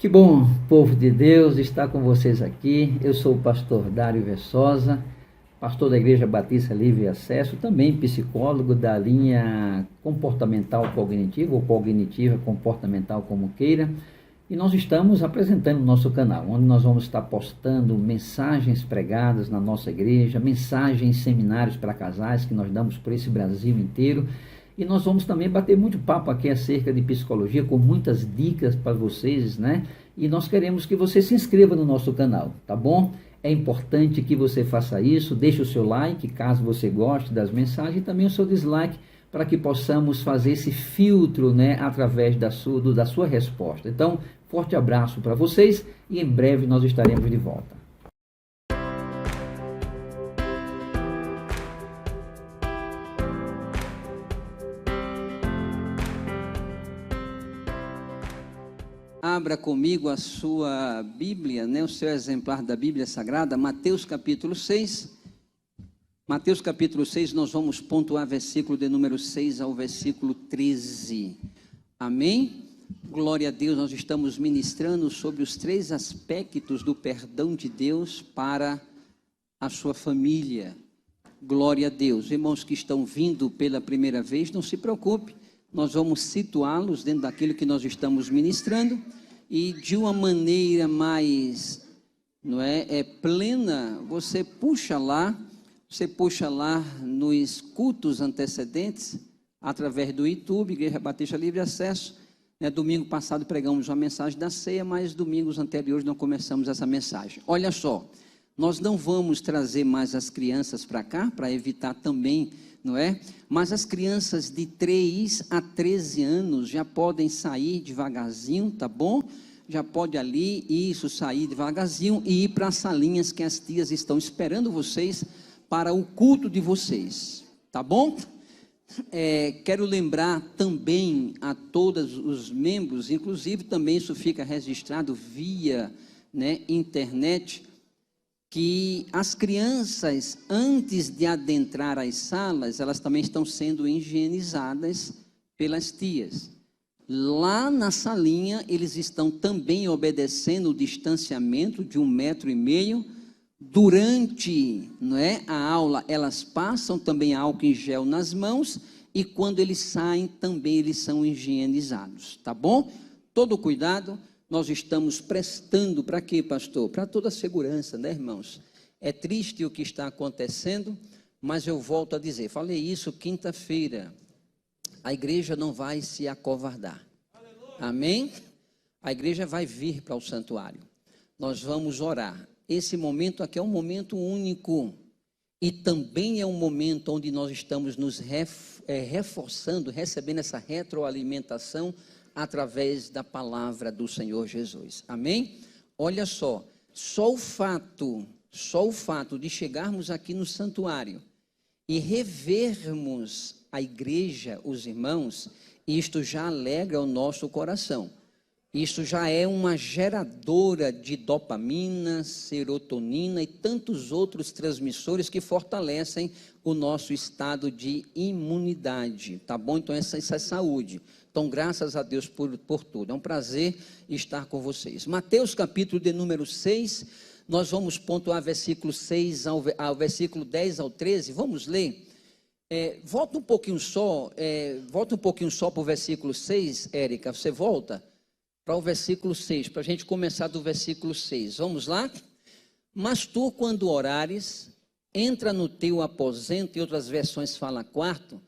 Que bom, povo de Deus, estar com vocês aqui. Eu sou o pastor Dário Versosa, pastor da Igreja Batista Livre e Acesso, também psicólogo da linha comportamental cognitiva, ou cognitiva comportamental, como queira. E nós estamos apresentando o nosso canal, onde nós vamos estar postando mensagens pregadas na nossa igreja, mensagens, seminários para casais que nós damos por esse Brasil inteiro. E nós vamos também bater muito papo aqui acerca de psicologia, com muitas dicas para vocês, né? E nós queremos que você se inscreva no nosso canal, tá bom? É importante que você faça isso, deixe o seu like, caso você goste das mensagens, e também o seu dislike, para que possamos fazer esse filtro, né, através da sua resposta. Então, forte abraço para vocês e em breve nós estaremos de volta. Abra comigo a sua Bíblia, né, o seu exemplar da Bíblia Sagrada, Mateus capítulo 6. Mateus capítulo 6, nós vamos pontuar versículo de número 6 ao versículo 13. Amém? Glória a Deus, nós estamos ministrando sobre os 3 aspectos do perdão de Deus para a sua família. Glória a Deus. Irmãos que estão vindo pela primeira vez, não se preocupe, nós vamos situá-los dentro daquilo que nós estamos ministrando e de uma maneira mais, plena, você puxa lá nos cultos antecedentes, através do YouTube, Igreja Batista Livre Acesso. Domingo passado pregamos uma mensagem da ceia, mas domingos anteriores não começamos essa mensagem. Olha só, nós não vamos trazer mais as crianças para cá, para evitar também, mas as crianças de 3 a 13 anos já podem sair devagarzinho, tá bom? Já pode ali, sair devagarzinho e ir para as salinhas que as tias estão esperando vocês para o culto de vocês, tá bom? Quero lembrar também a todos os membros, inclusive também isso fica registrado via internet, que as crianças, antes de adentrar as salas, elas também estão sendo higienizadas pelas tias. Lá na salinha, eles estão também obedecendo o distanciamento de 1,5 m. Durante a aula, elas passam também álcool em gel nas mãos, e quando eles saem, também eles são higienizados, tá bom? Todo cuidado nós estamos prestando para quê, pastor? Para toda a segurança, irmãos? É triste o que está acontecendo, mas eu volto a dizer, falei isso quinta-feira, a igreja não vai se acovardar, amém? A igreja vai vir para o santuário, nós vamos orar. Esse momento aqui é um momento único e também é um momento onde nós estamos nos reforçando, recebendo essa retroalimentação através da palavra do Senhor Jesus, amém? Olha só o fato de chegarmos aqui no santuário e revermos a igreja, os irmãos, isto já alegra o nosso coração. Isso já é uma geradora de dopamina, serotonina e tantos outros transmissores que fortalecem o nosso estado de imunidade, tá bom? Então essa é saúde. Então graças a Deus por tudo, é um prazer estar com vocês. Mateus capítulo de número 6, nós vamos pontuar versículo 6 ao versículo 10 ao 13, vamos ler? Volta um pouquinho só para o versículo 6, Érica, você volta? Para o versículo 6, para a gente começar do versículo 6, vamos lá? Mas tu, quando orares, entra no teu aposento, e outras versões falam quarto,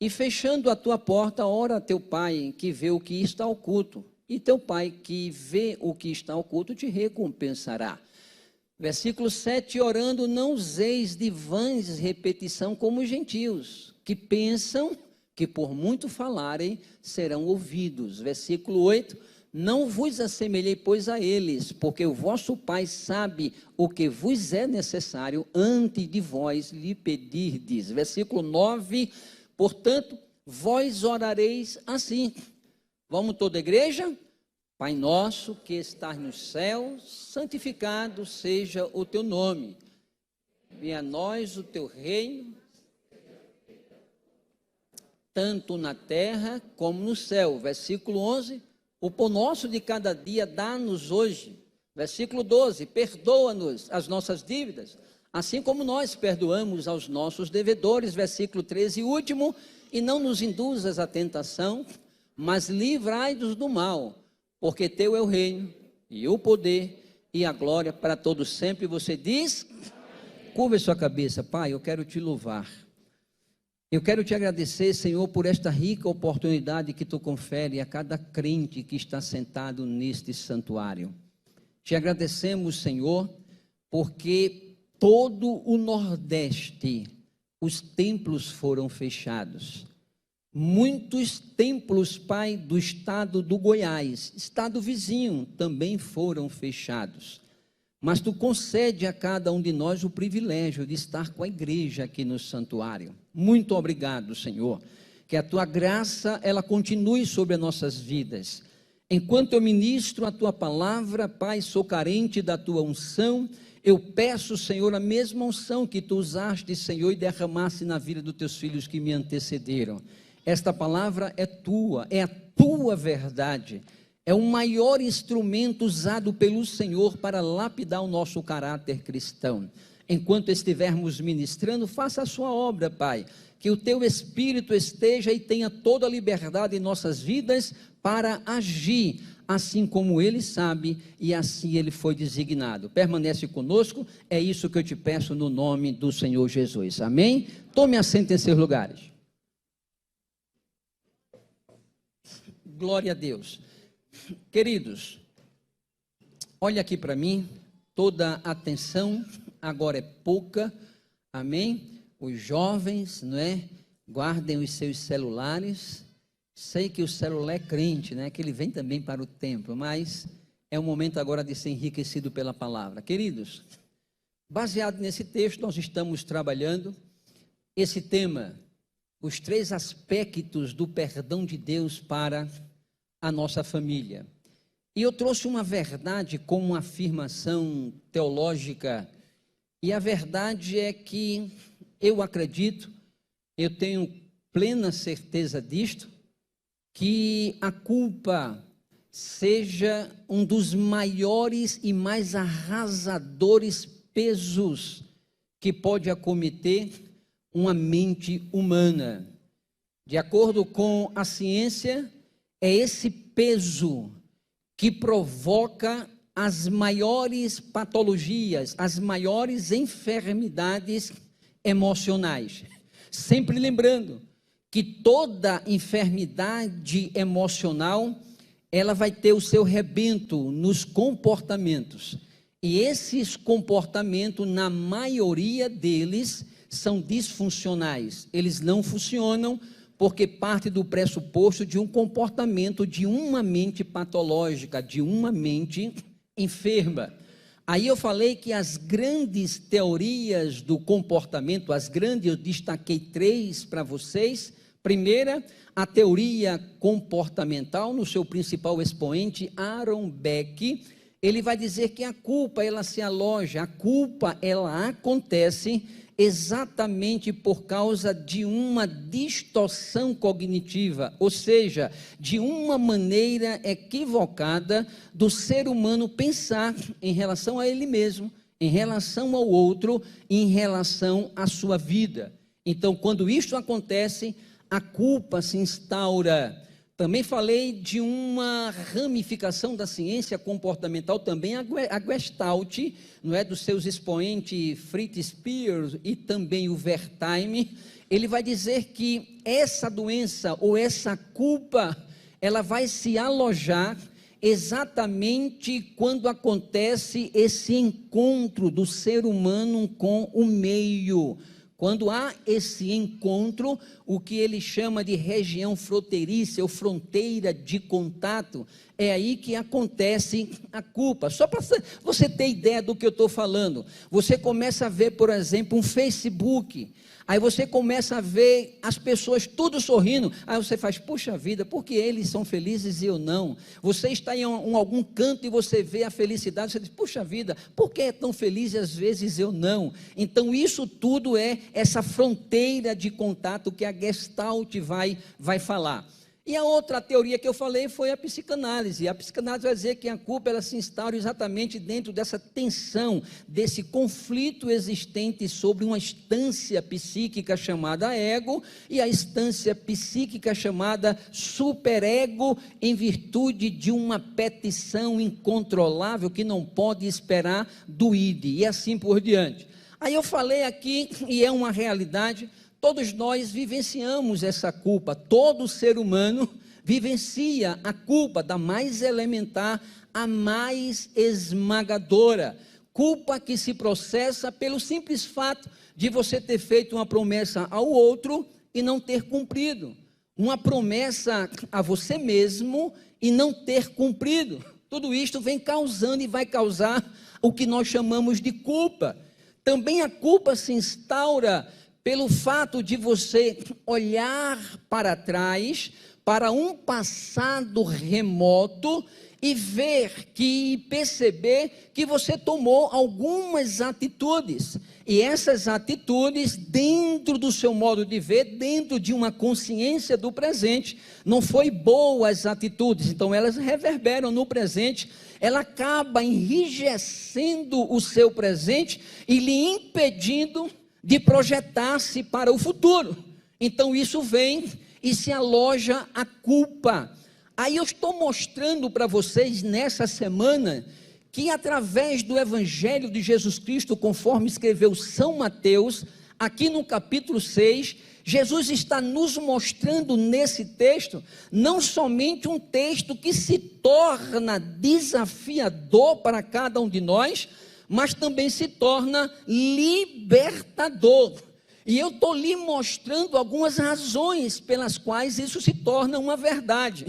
e fechando a tua porta, ora a teu pai, que vê o que está oculto, e teu pai, que vê o que está oculto, te recompensará. Versículo 7, orando, não useis de vãs repetição como os gentios, que pensam que por muito falarem, serão ouvidos. Versículo 8, não vos assemelhei, pois, a eles, porque o vosso Pai sabe o que vos é necessário antes de vós lhe pedirdes. Versículo 9, portanto, vós orareis assim. Vamos toda a igreja? Pai nosso que estás nos céus, santificado seja o teu nome. Venha a nós o teu reino, tanto na terra como no céu. Versículo 11, O pão nosso de cada dia dá-nos hoje. Versículo 12, perdoa-nos as nossas dívidas, assim como nós perdoamos aos nossos devedores. Versículo 13, último, e não nos induzas à tentação, mas livrai-nos do mal, porque teu é o reino, e o poder, e a glória para todos sempre. Você diz, curva a sua cabeça. Pai, eu quero te louvar. Eu quero te agradecer, Senhor, por esta rica oportunidade que tu confere a cada crente que está sentado neste santuário. Te agradecemos, Senhor, porque todo o Nordeste, os templos foram fechados. Muitos templos, Pai, do estado do Goiás, estado vizinho, também foram fechados. Mas tu concede a cada um de nós o privilégio de estar com a igreja aqui no santuário. Muito obrigado, Senhor. Que a tua graça, ela continue sobre as nossas vidas. Enquanto eu ministro a tua palavra, Pai, sou carente da tua unção. Eu peço, Senhor, a mesma unção que tu usaste, Senhor, e derramaste na vida dos teus filhos que me antecederam. Esta palavra é tua, é a tua verdade. É o maior instrumento usado pelo Senhor para lapidar o nosso caráter cristão. Enquanto estivermos ministrando, faça a sua obra, Pai. Que o teu Espírito esteja e tenha toda a liberdade em nossas vidas para agir, assim como Ele sabe e assim Ele foi designado. Permanece conosco, é isso que eu te peço no nome do Senhor Jesus. Amém? Tome assento em seus lugares. Glória a Deus. Queridos, olha aqui para mim, toda atenção, agora é pouca, amém? Os jovens, não é? Guardem os seus celulares. Sei que o celular é crente, né? Que ele vem também para o templo, mas é o momento agora de ser enriquecido pela palavra. Queridos, baseado nesse texto, nós estamos trabalhando esse tema, os 3 aspectos do perdão de Deus para a nossa família. E eu trouxe uma verdade como uma afirmação teológica, e a verdade é que eu acredito, eu tenho plena certeza disto, que a culpa seja um dos maiores e mais arrasadores pesos que pode acometer uma mente humana. De acordo com a ciência, é esse peso que provoca as maiores patologias, as maiores enfermidades emocionais. Sempre lembrando que toda enfermidade emocional, ela vai ter o seu rebento nos comportamentos. E esses comportamentos, na maioria deles, são disfuncionais. Eles não funcionam porque parte do pressuposto de um comportamento, de uma mente patológica, de uma mente enferma. Aí eu falei que as grandes teorias do comportamento, eu destaquei 3 para vocês. Primeira, a teoria comportamental, no seu principal expoente, Aaron Beck. Ele vai dizer que a culpa, ela se aloja, a culpa, ela acontece exatamente por causa de uma distorção cognitiva, ou seja, de uma maneira equivocada do ser humano pensar em relação a ele mesmo, em relação ao outro, em relação à sua vida. Então, quando isto acontece, a culpa se instaura. Também falei de uma ramificação da ciência comportamental, também a Gestalt, não é, dos seus expoentes Fritz Perls e também o Wertheim. Ele vai dizer que essa doença ou essa culpa, ela vai se alojar exatamente quando acontece esse encontro do ser humano com o meio. Quando há esse encontro, o que ele chama de região fronteiriça ou fronteira de contato, é aí que acontece a culpa. Só para você ter ideia do que eu estou falando, você começa a ver, por exemplo, um Facebook, aí você começa a ver as pessoas tudo sorrindo, aí você faz, puxa vida, por que eles são felizes e eu não? Você está em algum canto e você vê a felicidade, você diz, puxa vida, por que é tão feliz e às vezes eu não? Então isso tudo é essa fronteira de contato que a Gestalt vai falar. E a outra teoria que eu falei foi a psicanálise. A psicanálise vai dizer que a culpa ela se instaura exatamente dentro dessa tensão, desse conflito existente sobre uma instância psíquica chamada ego e a instância psíquica chamada superego, em virtude de uma petição incontrolável que não pode esperar do id, e assim por diante. Aí eu falei aqui, e é uma realidade. Todos nós vivenciamos essa culpa, todo ser humano vivencia a culpa, da mais elementar à mais esmagadora. Culpa que se processa pelo simples fato de você ter feito uma promessa ao outro e não ter cumprido. Uma promessa a você mesmo e não ter cumprido. Tudo isto vem causando e vai causar o que nós chamamos de culpa. Também a culpa se instaura pelo fato de você olhar para trás, para um passado remoto e perceber que você tomou algumas atitudes. E essas atitudes, dentro do seu modo de ver, dentro de uma consciência do presente, não foi boa as atitudes, então elas reverberam no presente, ela acaba enrijecendo o seu presente e lhe impedindo de projetar-se para o futuro. Então isso vem e se aloja a culpa. Aí eu estou mostrando para vocês nessa semana que através do Evangelho de Jesus Cristo, conforme escreveu São Mateus, aqui no capítulo 6, Jesus está nos mostrando nesse texto, não somente um texto que se torna desafiador para cada um de nós, mas também se torna libertador. E eu estou lhe mostrando algumas razões pelas quais isso se torna uma verdade.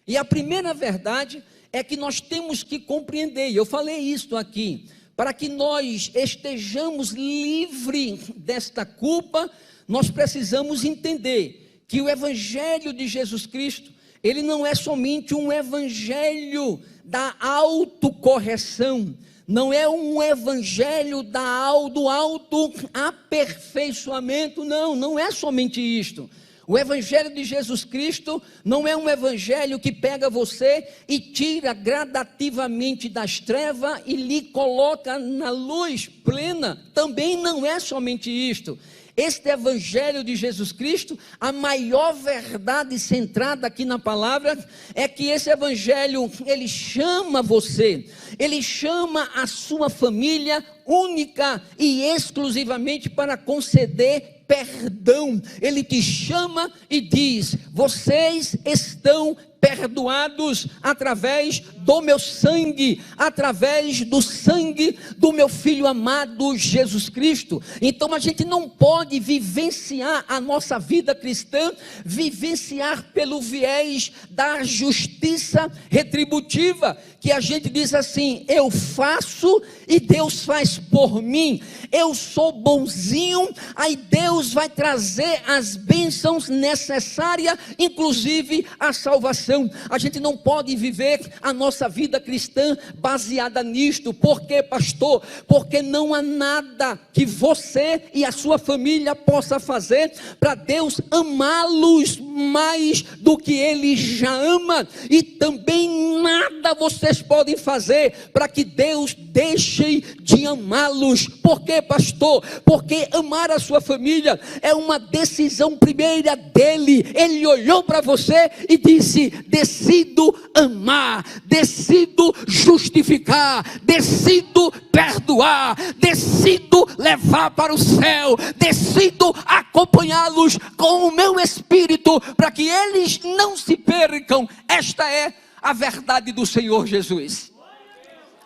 E a primeira verdade é que nós temos que compreender, e eu falei isso aqui, para que nós estejamos livres desta culpa, nós precisamos entender que o Evangelho de Jesus Cristo, ele não é somente um evangelho da autocorreção, não é um evangelho do autoaperfeiçoamento, não é somente isto. O Evangelho de Jesus Cristo não é um evangelho que pega você e tira gradativamente das trevas e lhe coloca na luz plena, também não é somente isto. Este Evangelho de Jesus Cristo, a maior verdade centrada aqui na palavra, é que esse Evangelho, ele chama você, ele chama a sua família única e exclusivamente para conceder perdão. Ele te chama e diz: vocês estão perdoados através do meu sangue, através do sangue do meu Filho amado Jesus Cristo. Então a gente não pode vivenciar a nossa vida cristã, vivenciar pelo viés da justiça retributiva, que a gente diz assim: eu faço e Deus faz por mim, eu sou bonzinho, aí Deus vai trazer as bênçãos necessárias, inclusive a salvação. A gente não pode viver a nossa vida cristã baseada nisto. Por quê, pastor? Porque não há nada que você e a sua família possa fazer para Deus amá-los mais do que Ele já ama, e também nada vocês podem fazer para que Deus deixe de amá-los. Por quê, pastor? Porque amar a sua família é uma decisão primeira dele. Ele olhou para você e disse: decido amar, decido justificar, decido perdoar, decido levar para o céu, decido acompanhá-los com o meu espírito para que eles não se percam. Esta é a verdade do Senhor Jesus.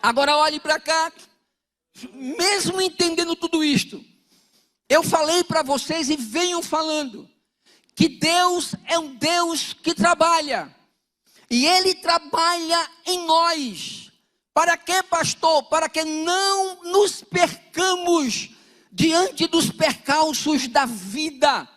Agora olhe para cá. Mesmo entendendo tudo isto, eu falei para vocês e venho falando que Deus é um Deus que trabalha, e Ele trabalha em nós. Para quê, pastor? Para que não nos percamos diante dos percalços da vida.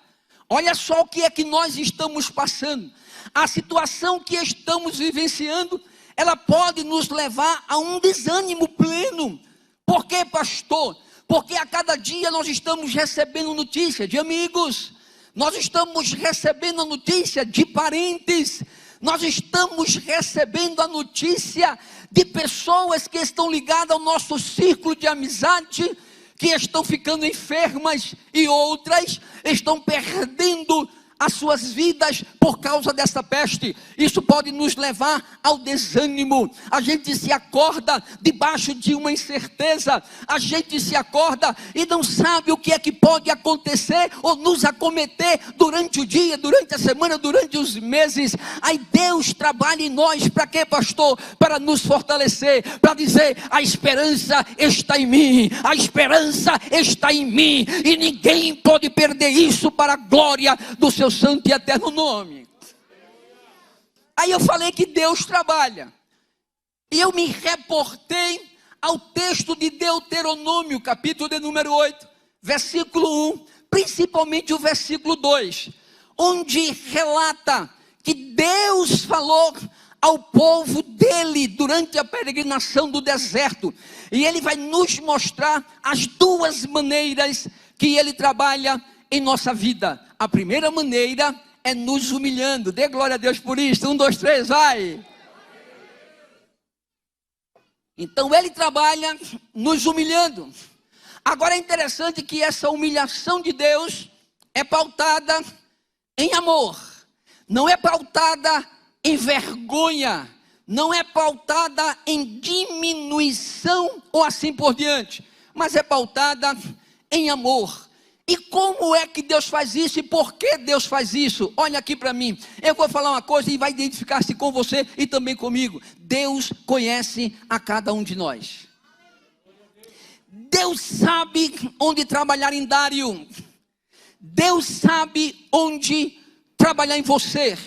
Olha só o que é que nós estamos passando. A situação que estamos vivenciando, ela pode nos levar a um desânimo pleno. Por quê, pastor? Porque a cada dia nós estamos recebendo notícias de amigos, nós estamos recebendo a notícia de parentes, nós estamos recebendo a notícia de pessoas que estão ligadas ao nosso círculo de amizade, que estão ficando enfermas e outras estão perdendo as suas vidas por causa dessa peste. Isso pode nos levar ao desânimo. A gente se acorda debaixo de uma incerteza, a gente se acorda e não sabe o que é que pode acontecer ou nos acometer durante o dia, durante a semana, durante os meses. Aí Deus trabalha em nós, para quê, pastor? Para nos fortalecer, para dizer: a esperança está em mim, a esperança está em mim, e ninguém pode perder isso para a glória do seu santo e eterno nome. Aí eu falei que Deus trabalha, e eu me reportei ao texto de Deuteronômio, capítulo de número 8, versículo 1, principalmente o versículo 2, onde relata que Deus falou ao povo dele durante a peregrinação do deserto, e ele vai nos mostrar as duas maneiras que ele trabalha em nossa vida. A primeira maneira é nos humilhando. Dê glória a Deus por isso. 1, 2, 3, vai. Então ele trabalha nos humilhando. Agora é interessante que essa humilhação de Deus é pautada em amor, não é pautada em vergonha, não é pautada em diminuição ou assim por diante, mas é pautada em amor. E como é que Deus faz isso e por que Deus faz isso? Olha aqui para mim, eu vou falar uma coisa e vai identificar-se com você e também comigo. Deus conhece a cada um de nós. Deus sabe onde trabalhar em Dário. Deus sabe onde trabalhar em você.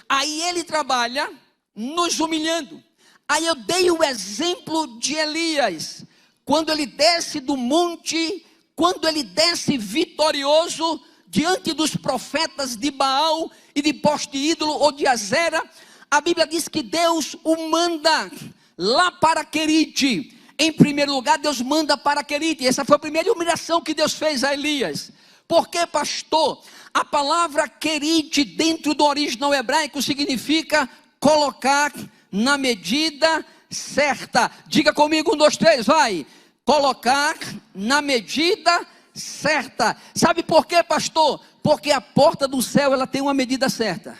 Aí ele trabalha nos humilhando. Aí eu dei o exemplo de Elias, quando ele desce do monte, quando ele desce vitorioso diante dos profetas de Baal e de poste ídolo ou de Azera. A Bíblia diz que Deus o manda lá para Querite. Em primeiro lugar, Deus manda para Querite. Essa foi a primeira humilhação que Deus fez a Elias. Por que, pastor? A palavra Querite dentro do original hebraico significa colocar na medida certa. Diga comigo, 1, 2, 3, vai. Colocar na medida certa. Sabe por quê, pastor? Porque a porta do céu, ela tem uma medida certa.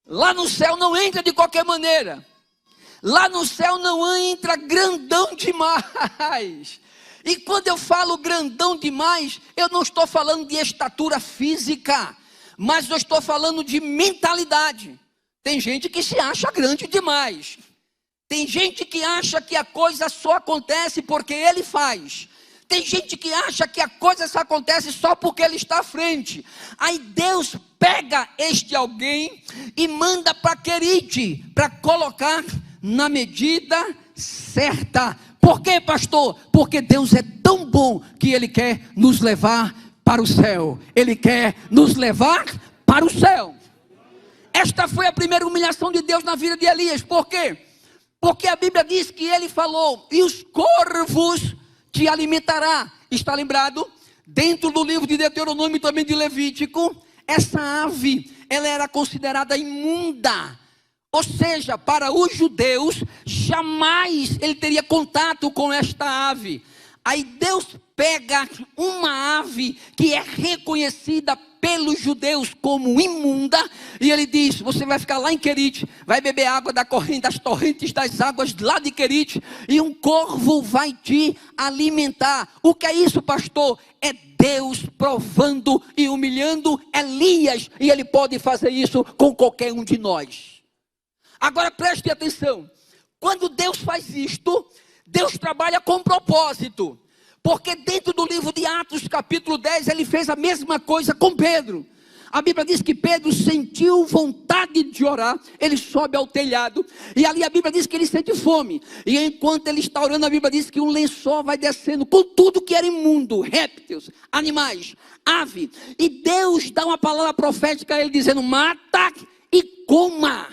Lá no céu não entra de qualquer maneira. Lá no céu não entra grandão demais. E quando eu falo grandão demais, eu não estou falando de estatura física, mas eu estou falando de mentalidade. Tem gente que se acha grande demais. Tem gente que acha que a coisa só acontece porque ele faz. Tem gente que acha que a coisa só acontece só porque ele está à frente. Aí Deus pega este alguém e manda para Querite, para colocar na medida certa. Por quê, pastor? Porque Deus é tão bom que Ele quer nos levar para o céu. Ele quer nos levar para o céu. Esta foi a primeira humilhação de Deus na vida de Elias. Por quê? Porque a Bíblia diz que ele falou: e os corvos te alimentará. Está lembrado? Dentro do livro de Deuteronômio e também de Levítico, essa ave, ela era considerada imunda. Ou seja, para os judeus, jamais ele teria contato com esta ave. Aí Deus pega uma ave que é reconhecida pelos judeus como imunda, e ele diz: você vai ficar lá em Querite, vai beber água da corrente, das torrentes das águas lá de Querite, e um corvo vai te alimentar. O que é isso, pastor? É Deus provando e humilhando Elias, e ele pode fazer isso com qualquer um de nós. Agora preste atenção, quando Deus faz isto, Deus trabalha com propósito, porque dentro do livro de Atos capítulo 10, ele fez a mesma coisa com Pedro. A Bíblia diz que Pedro sentiu vontade de orar, ele sobe ao telhado, e ali a Bíblia diz que ele sente fome, e enquanto ele está orando, a Bíblia diz que um lençol vai descendo com tudo que era imundo, répteis, animais, ave, e Deus dá uma palavra profética a ele dizendo: mata e coma.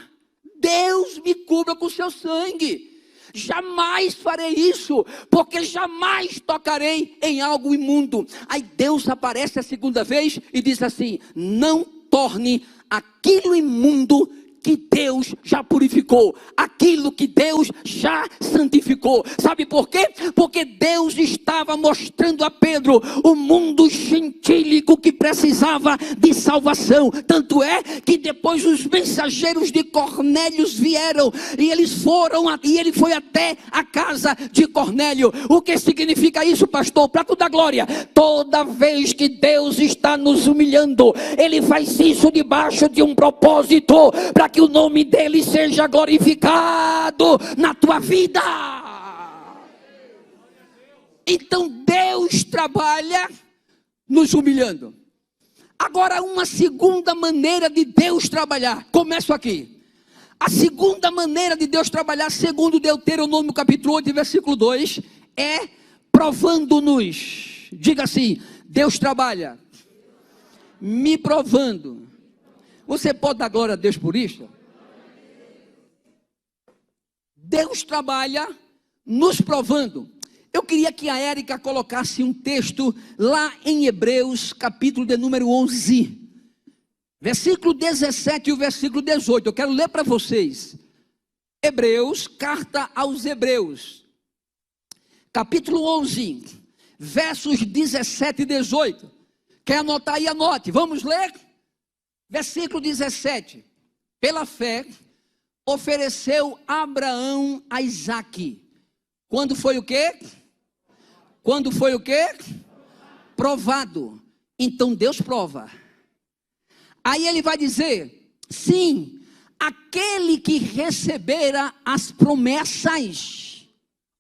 Deus me cubra com seu sangue. jamais farei isso, porque jamais tocarei em algo imundo. Aí Deus aparece a segunda vez e diz assim: não torne aquilo imundo que Deus já purificou, aquilo que Deus já santificou. Sabe por quê? Porque Deus estava mostrando a Pedro o mundo gentílico que precisava de salvação. Tanto é que depois os mensageiros de Cornélio vieram e eles foram, e ele foi até a casa de Cornélio. O que significa isso, pastor? Para toda a glória, toda vez que Deus está nos humilhando, Ele faz isso debaixo de um propósito, para que o nome dele seja glorificado na tua vida. Então Deus trabalha nos humilhando. Agora, uma segunda maneira de Deus trabalhar, começo aqui. A segunda maneira de Deus trabalhar, segundo Deuteronômio capítulo 8, versículo 2, é provando-nos. Diga assim: Deus trabalha me provando. Você pode dar glória a Deus por isso? Deus trabalha nos provando. Eu queria que a Érica colocasse um texto lá em Hebreus, capítulo de número 11, versículo 17 e o versículo 18. Eu quero ler para vocês. Hebreus, carta aos Hebreus, capítulo 11, versos 17 e 18. Quer anotar aí? Anote. Vamos ler? Versículo 17. Pela fé, ofereceu Abraão a Isaque. Quando foi o quê? Quando foi o quê? Provado. Então Deus prova. Aí ele vai dizer: sim, aquele que recebera as promessas.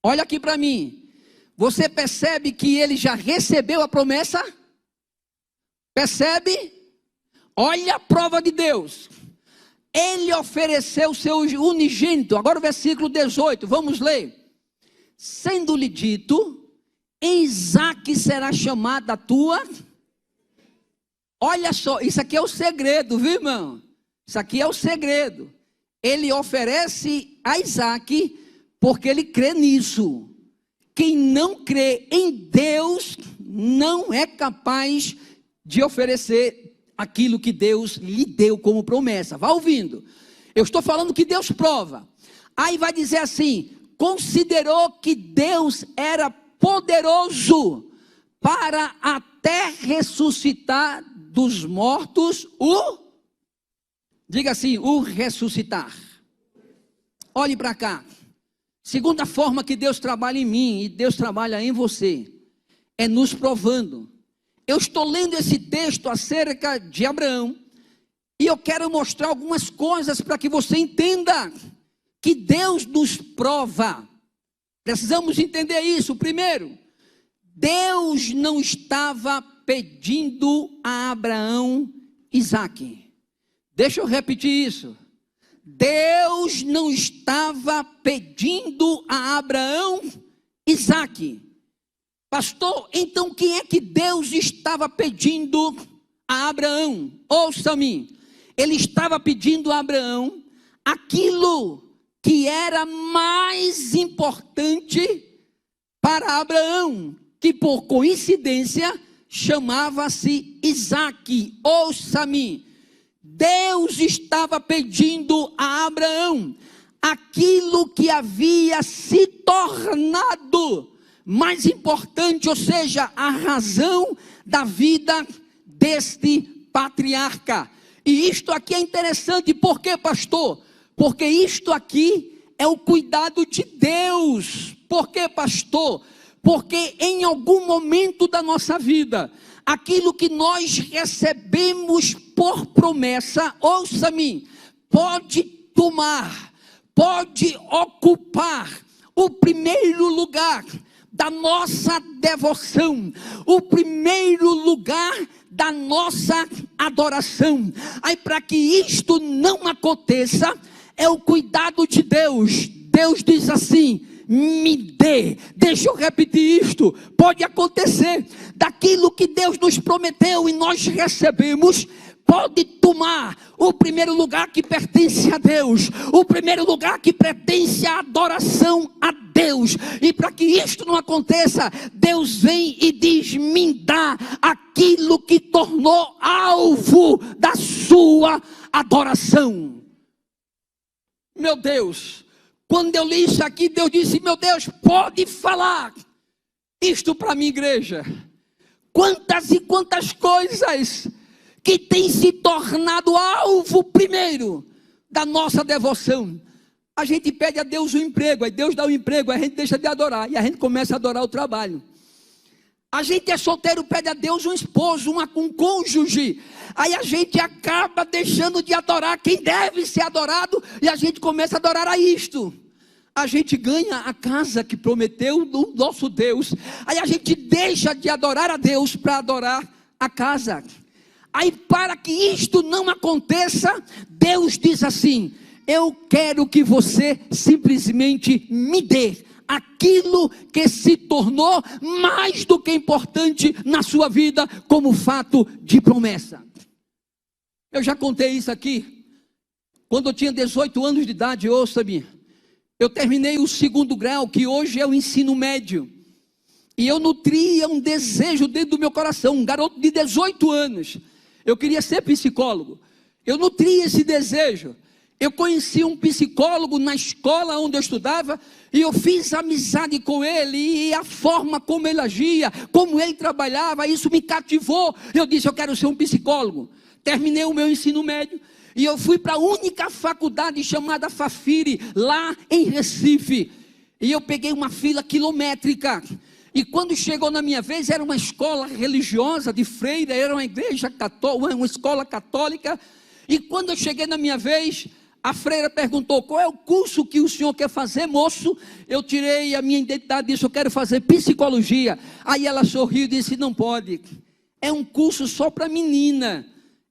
Olha aqui para mim. Você percebe que ele já recebeu a promessa? Percebe? Olha a prova de Deus. Ele ofereceu o seu unigênito. Agora o versículo 18, vamos ler. Sendo-lhe dito: em Isaque será chamada a tua. Olha só, isso aqui é o segredo, viu, irmão? Isso aqui é o segredo. Ele oferece a Isaque porque ele crê nisso. Quem não crê em Deus não é capaz de oferecer aquilo que Deus lhe deu como promessa. Vá ouvindo. Eu estou falando que Deus prova. Aí vai dizer assim: considerou que Deus era poderoso para até ressuscitar dos mortos diga assim, o ressuscitar. Olhe para cá. Segunda forma que Deus trabalha em mim e Deus trabalha em você é nos provando. Eu estou lendo esse texto acerca de Abraão e eu quero mostrar algumas coisas para que você entenda que Deus nos prova. Precisamos entender isso. Primeiro, Deus não estava pedindo a Abraão Isaque. Deixa eu repetir isso. Deus não estava pedindo a Abraão Isaque. Pastor, então quem é que Deus estava pedindo a Abraão? Ouça-me. Ele estava pedindo a Abraão aquilo que era mais importante para Abraão, que por coincidência chamava-se Isaque. Ouça-me. Deus estava pedindo a Abraão aquilo que havia se tornado mais importante, ou seja, a razão da vida deste patriarca. E isto aqui é interessante, por quê, pastor? Porque isto aqui é o cuidado de Deus. Por quê, pastor? Porque em algum momento da nossa vida, aquilo que nós recebemos por promessa, ouça-me, pode tomar, pode ocupar o primeiro lugar da nossa devoção, o primeiro lugar da nossa adoração. Aí, para que isto não aconteça, é o cuidado de Deus. Deus diz assim: me dê. Deixa eu repetir isto. Pode acontecer daquilo que Deus nos prometeu e nós recebemos, pode tomar o primeiro lugar que pertence a Deus, o primeiro lugar que pertence à adoração a Deus. E para que isto não aconteça, Deus vem e diz: me dá aquilo que tornou alvo da sua adoração. Meu Deus, quando eu li isso aqui, Deus disse: meu Deus, pode falar isto para a minha igreja. Quantas e quantas coisas que têm se tornado alvo primeiro da nossa devoção. A gente pede a Deus um emprego, aí Deus dá o emprego, aí a gente deixa de adorar, e a gente começa a adorar o trabalho. A gente é solteiro, pede a Deus um esposo, um cônjuge, aí a gente acaba deixando de adorar quem deve ser adorado, e a gente começa a adorar a isto. A gente ganha a casa que prometeu o nosso Deus, aí a gente deixa de adorar a Deus para adorar a casa. Aí, para que isto não aconteça, Deus diz assim: eu quero que você simplesmente me dê aquilo que se tornou mais do que importante na sua vida, como fato de promessa. Eu já contei isso aqui. Quando eu tinha 18 anos de idade, ouça-me, eu terminei o 2º grau, que hoje é o ensino médio, e eu nutria um desejo dentro do meu coração. Um garoto de 18 anos, eu queria ser psicólogo. Eu nutria esse desejo. Eu conheci um psicólogo na escola onde eu estudava, e eu fiz amizade com ele, e a forma como ele agia, como ele trabalhava, isso me cativou. Eu disse: eu quero ser um psicólogo. Terminei o meu ensino médio, e eu fui para a única faculdade chamada Fafiri, lá em Recife, e eu peguei uma fila quilométrica. E quando chegou na minha vez, era uma escola religiosa de freira, era uma igreja católica, uma escola católica. E quando eu cheguei na minha vez, a freira perguntou: qual é o curso que o senhor quer fazer, moço? Eu tirei a minha identidade e disse: eu quero fazer psicologia. Aí ela sorriu e disse: não pode, é um curso só para menina,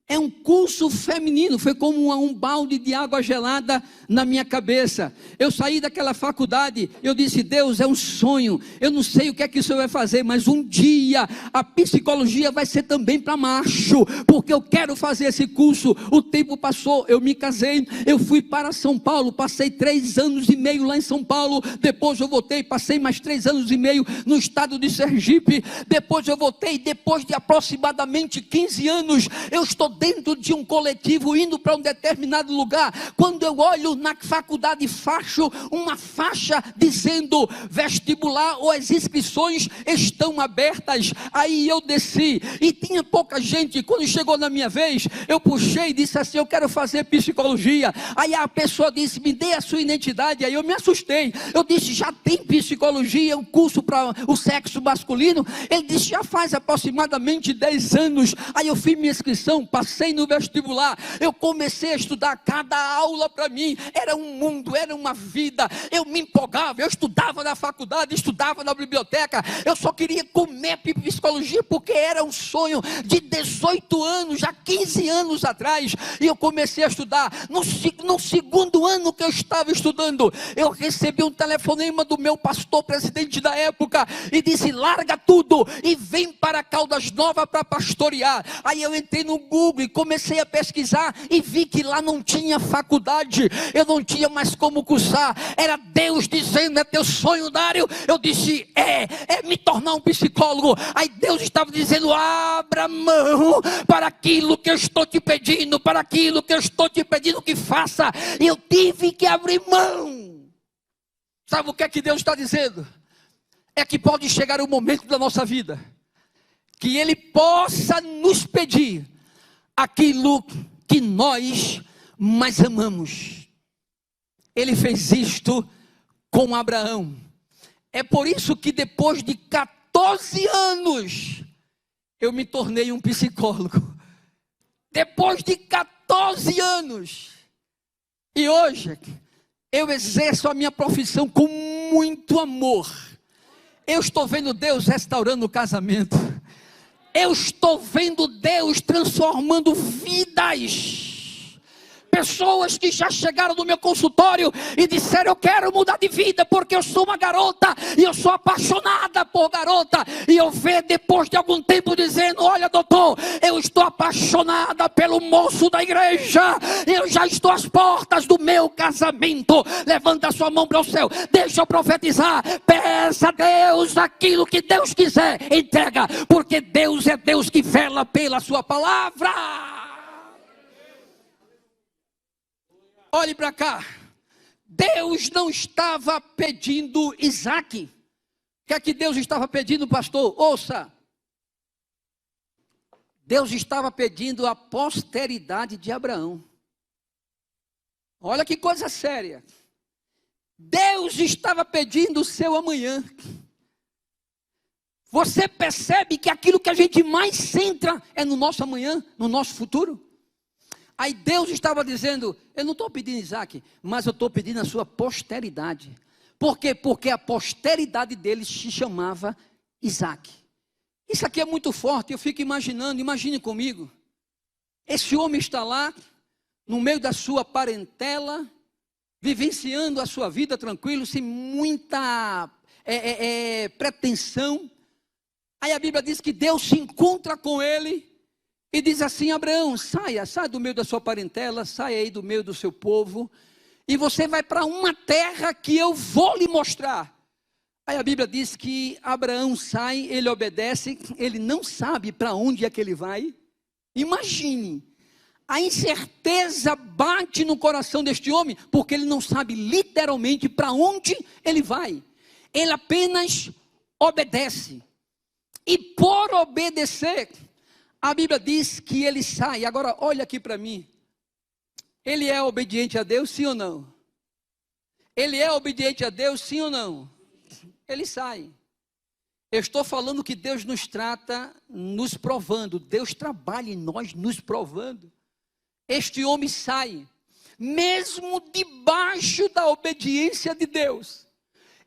é um curso feminino. Foi como um balde de água gelada na minha cabeça. Eu saí daquela faculdade, eu disse: Deus, é um sonho, eu não sei o que é que o Senhor vai fazer, mas um dia a psicologia vai ser também para macho, porque eu quero fazer esse curso. O tempo passou, eu me casei, eu fui para São Paulo, passei 3 anos e meio lá em São Paulo, depois eu voltei, passei mais 3 anos e meio no estado de Sergipe, depois eu voltei, depois de aproximadamente 15 anos, eu estou dentro de um coletivo, indo para um determinado lugar. Quando eu olho na faculdade, faço uma faixa dizendo: vestibular ou as inscrições estão abertas. Aí eu desci, e tinha pouca gente. Quando chegou na minha vez, eu puxei e disse assim: eu quero fazer psicologia. Aí a pessoa disse: me dê a sua identidade. Aí eu me assustei, eu disse: já tem psicologia, um curso para o sexo masculino? Ele disse: já faz aproximadamente 10 anos. Aí eu fiz minha inscrição, passei no vestibular, eu comecei a estudar. Cada aula para mim era um mundo, era uma vida. Eu me empolgava, eu estudava na faculdade, estudava na biblioteca. Eu só queria comer psicologia, porque era um sonho de 18 anos, já 15 anos atrás. E eu comecei a estudar. No 2º ano que eu estava estudando, eu recebi um telefonema do meu pastor presidente da época, e disse: larga tudo e vem para Caldas Novas para pastorear. Aí eu entrei no Google e comecei a pesquisar, e vi que lá não tinha faculdade, eu não tinha mais como cursar. Era Deus dizendo: é teu sonho, Dário? Eu disse: é me tornar um psicólogo. Aí Deus estava dizendo: abra mão para aquilo que eu estou te pedindo, para aquilo que eu estou te pedindo que faça. E eu tive que abrir mão. Sabe o que é que Deus está dizendo? É que pode chegar um momento da nossa vida que Ele possa nos pedir aquilo que nós mais amamos. Ele fez isto com Abraão. É por isso que depois de 14 anos eu me tornei um psicólogo. Depois de 14 anos. E hoje eu exerço a minha profissão com muito amor. Eu estou vendo Deus restaurando o casamento. Eu estou vendo Deus transformando vidas. pessoas que já chegaram no meu consultório e disseram: eu quero mudar de vida porque eu sou uma garota e eu sou apaixonada por garota. E eu vejo depois de algum tempo dizendo: olha, doutor, eu estou apaixonada pelo moço da igreja. Eu já estou às portas do meu casamento. Levanta a sua mão para o céu. Deixa eu profetizar. Peça a Deus aquilo que Deus quiser. Entrega, porque Deus é Deus que vela pela sua palavra. Olhe para cá. Deus não estava pedindo Isaac. O que é que Deus estava pedindo, pastor? Ouça. Deus estava pedindo a posteridade de Abraão. Olha que coisa séria. Deus estava pedindo o seu amanhã. Você percebe que aquilo que a gente mais centra é no nosso amanhã, no nosso futuro? Aí Deus estava dizendo: eu não estou pedindo Isaac, mas eu estou pedindo a sua posteridade. Por quê? Porque a posteridade dele se chamava Isaac. Isso aqui é muito forte, eu fico imaginando, imagine comigo. Esse homem está lá, no meio da sua parentela, vivenciando a sua vida tranquilo, sem muita pretensão. Aí a Bíblia diz que Deus se encontra com ele e diz assim: Abraão, saia do meio da sua parentela, saia aí do meio do seu povo, e você vai para uma terra que eu vou lhe mostrar. Aí a Bíblia diz que Abraão sai, ele obedece, ele não sabe para onde é que ele vai. Imagine, a incerteza bate no coração deste homem, porque ele não sabe literalmente para onde ele vai. Ele apenas obedece. E por obedecer, a Bíblia diz que ele sai. Agora olha aqui para mim. Ele é obediente a Deus, sim ou não? Ele é obediente a Deus, sim ou não? Ele sai. Eu estou falando que Deus nos trata nos provando. Deus trabalha em nós nos provando. Este homem sai, mesmo debaixo da obediência de Deus.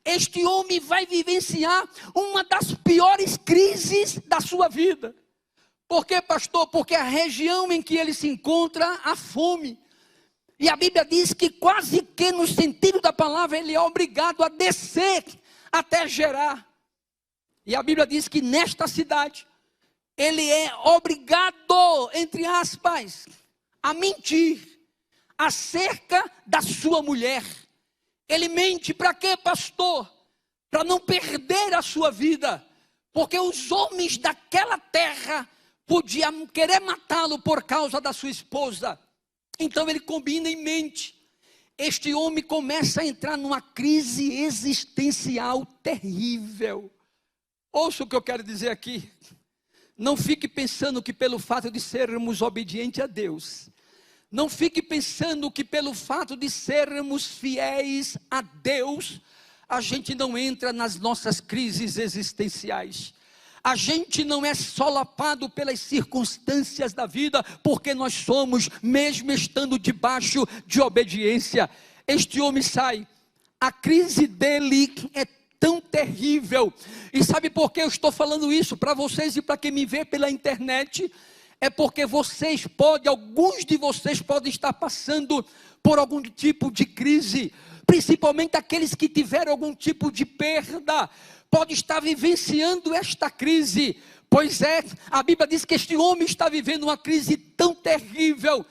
Este homem vai vivenciar uma das piores crises da sua vida. Por quê, pastor? Porque a região em que ele se encontra, há fome. E a Bíblia diz que quase que no sentido da palavra, ele é obrigado a descer até Gerar. E a Bíblia diz que nesta cidade, ele é obrigado, entre aspas, a mentir acerca da sua mulher. Ele mente para quê, pastor? Para não perder a sua vida. Porque os homens daquela terra podiam querer matá-lo por causa da sua esposa. Então ele combina e mente. Este homem começa a entrar numa crise existencial terrível. Ouça o que eu quero dizer aqui. Não fique pensando que pelo fato de sermos obedientes a Deus, não fique pensando que pelo fato de sermos fiéis a Deus, a gente não entra nas nossas crises existenciais. A gente não é solapado pelas circunstâncias da vida, porque nós somos, mesmo estando debaixo de obediência. Este homem sai, a crise dele é tão terrível. E sabe por que eu estou falando isso para vocês e para quem me vê pela internet? É porque alguns de vocês podem estar passando por algum tipo de crise, principalmente aqueles que tiveram algum tipo de perda, pode estar vivenciando esta crise. Pois é, a Bíblia diz que este homem está vivendo uma crise tão terrível,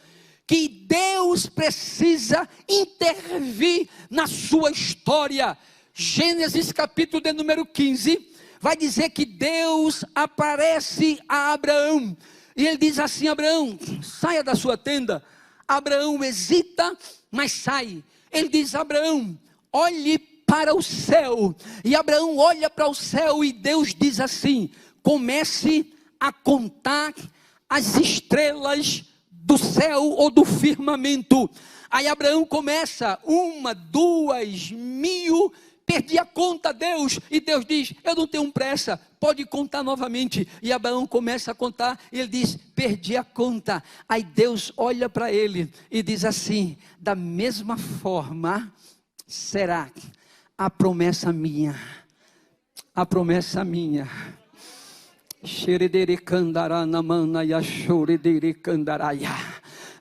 que Deus precisa intervir na sua história. Gênesis capítulo de número 15, vai dizer que Deus aparece a Abraão, e ele diz assim: Abraão, saia da sua tenda. Abraão hesita, mas sai. Ele diz: Abraão, olhe para o céu. E Abraão olha para o céu e Deus diz assim: comece a contar as estrelas do céu ou do firmamento. Aí Abraão começa, 1, 2, 1000, perdi a conta, Deus. E Deus diz: eu não tenho pressa, pode contar novamente. E Abraão começa a contar, e ele diz: perdi a conta. Aí Deus olha para ele e diz assim: da mesma forma será a promessa minha. A promessa minha.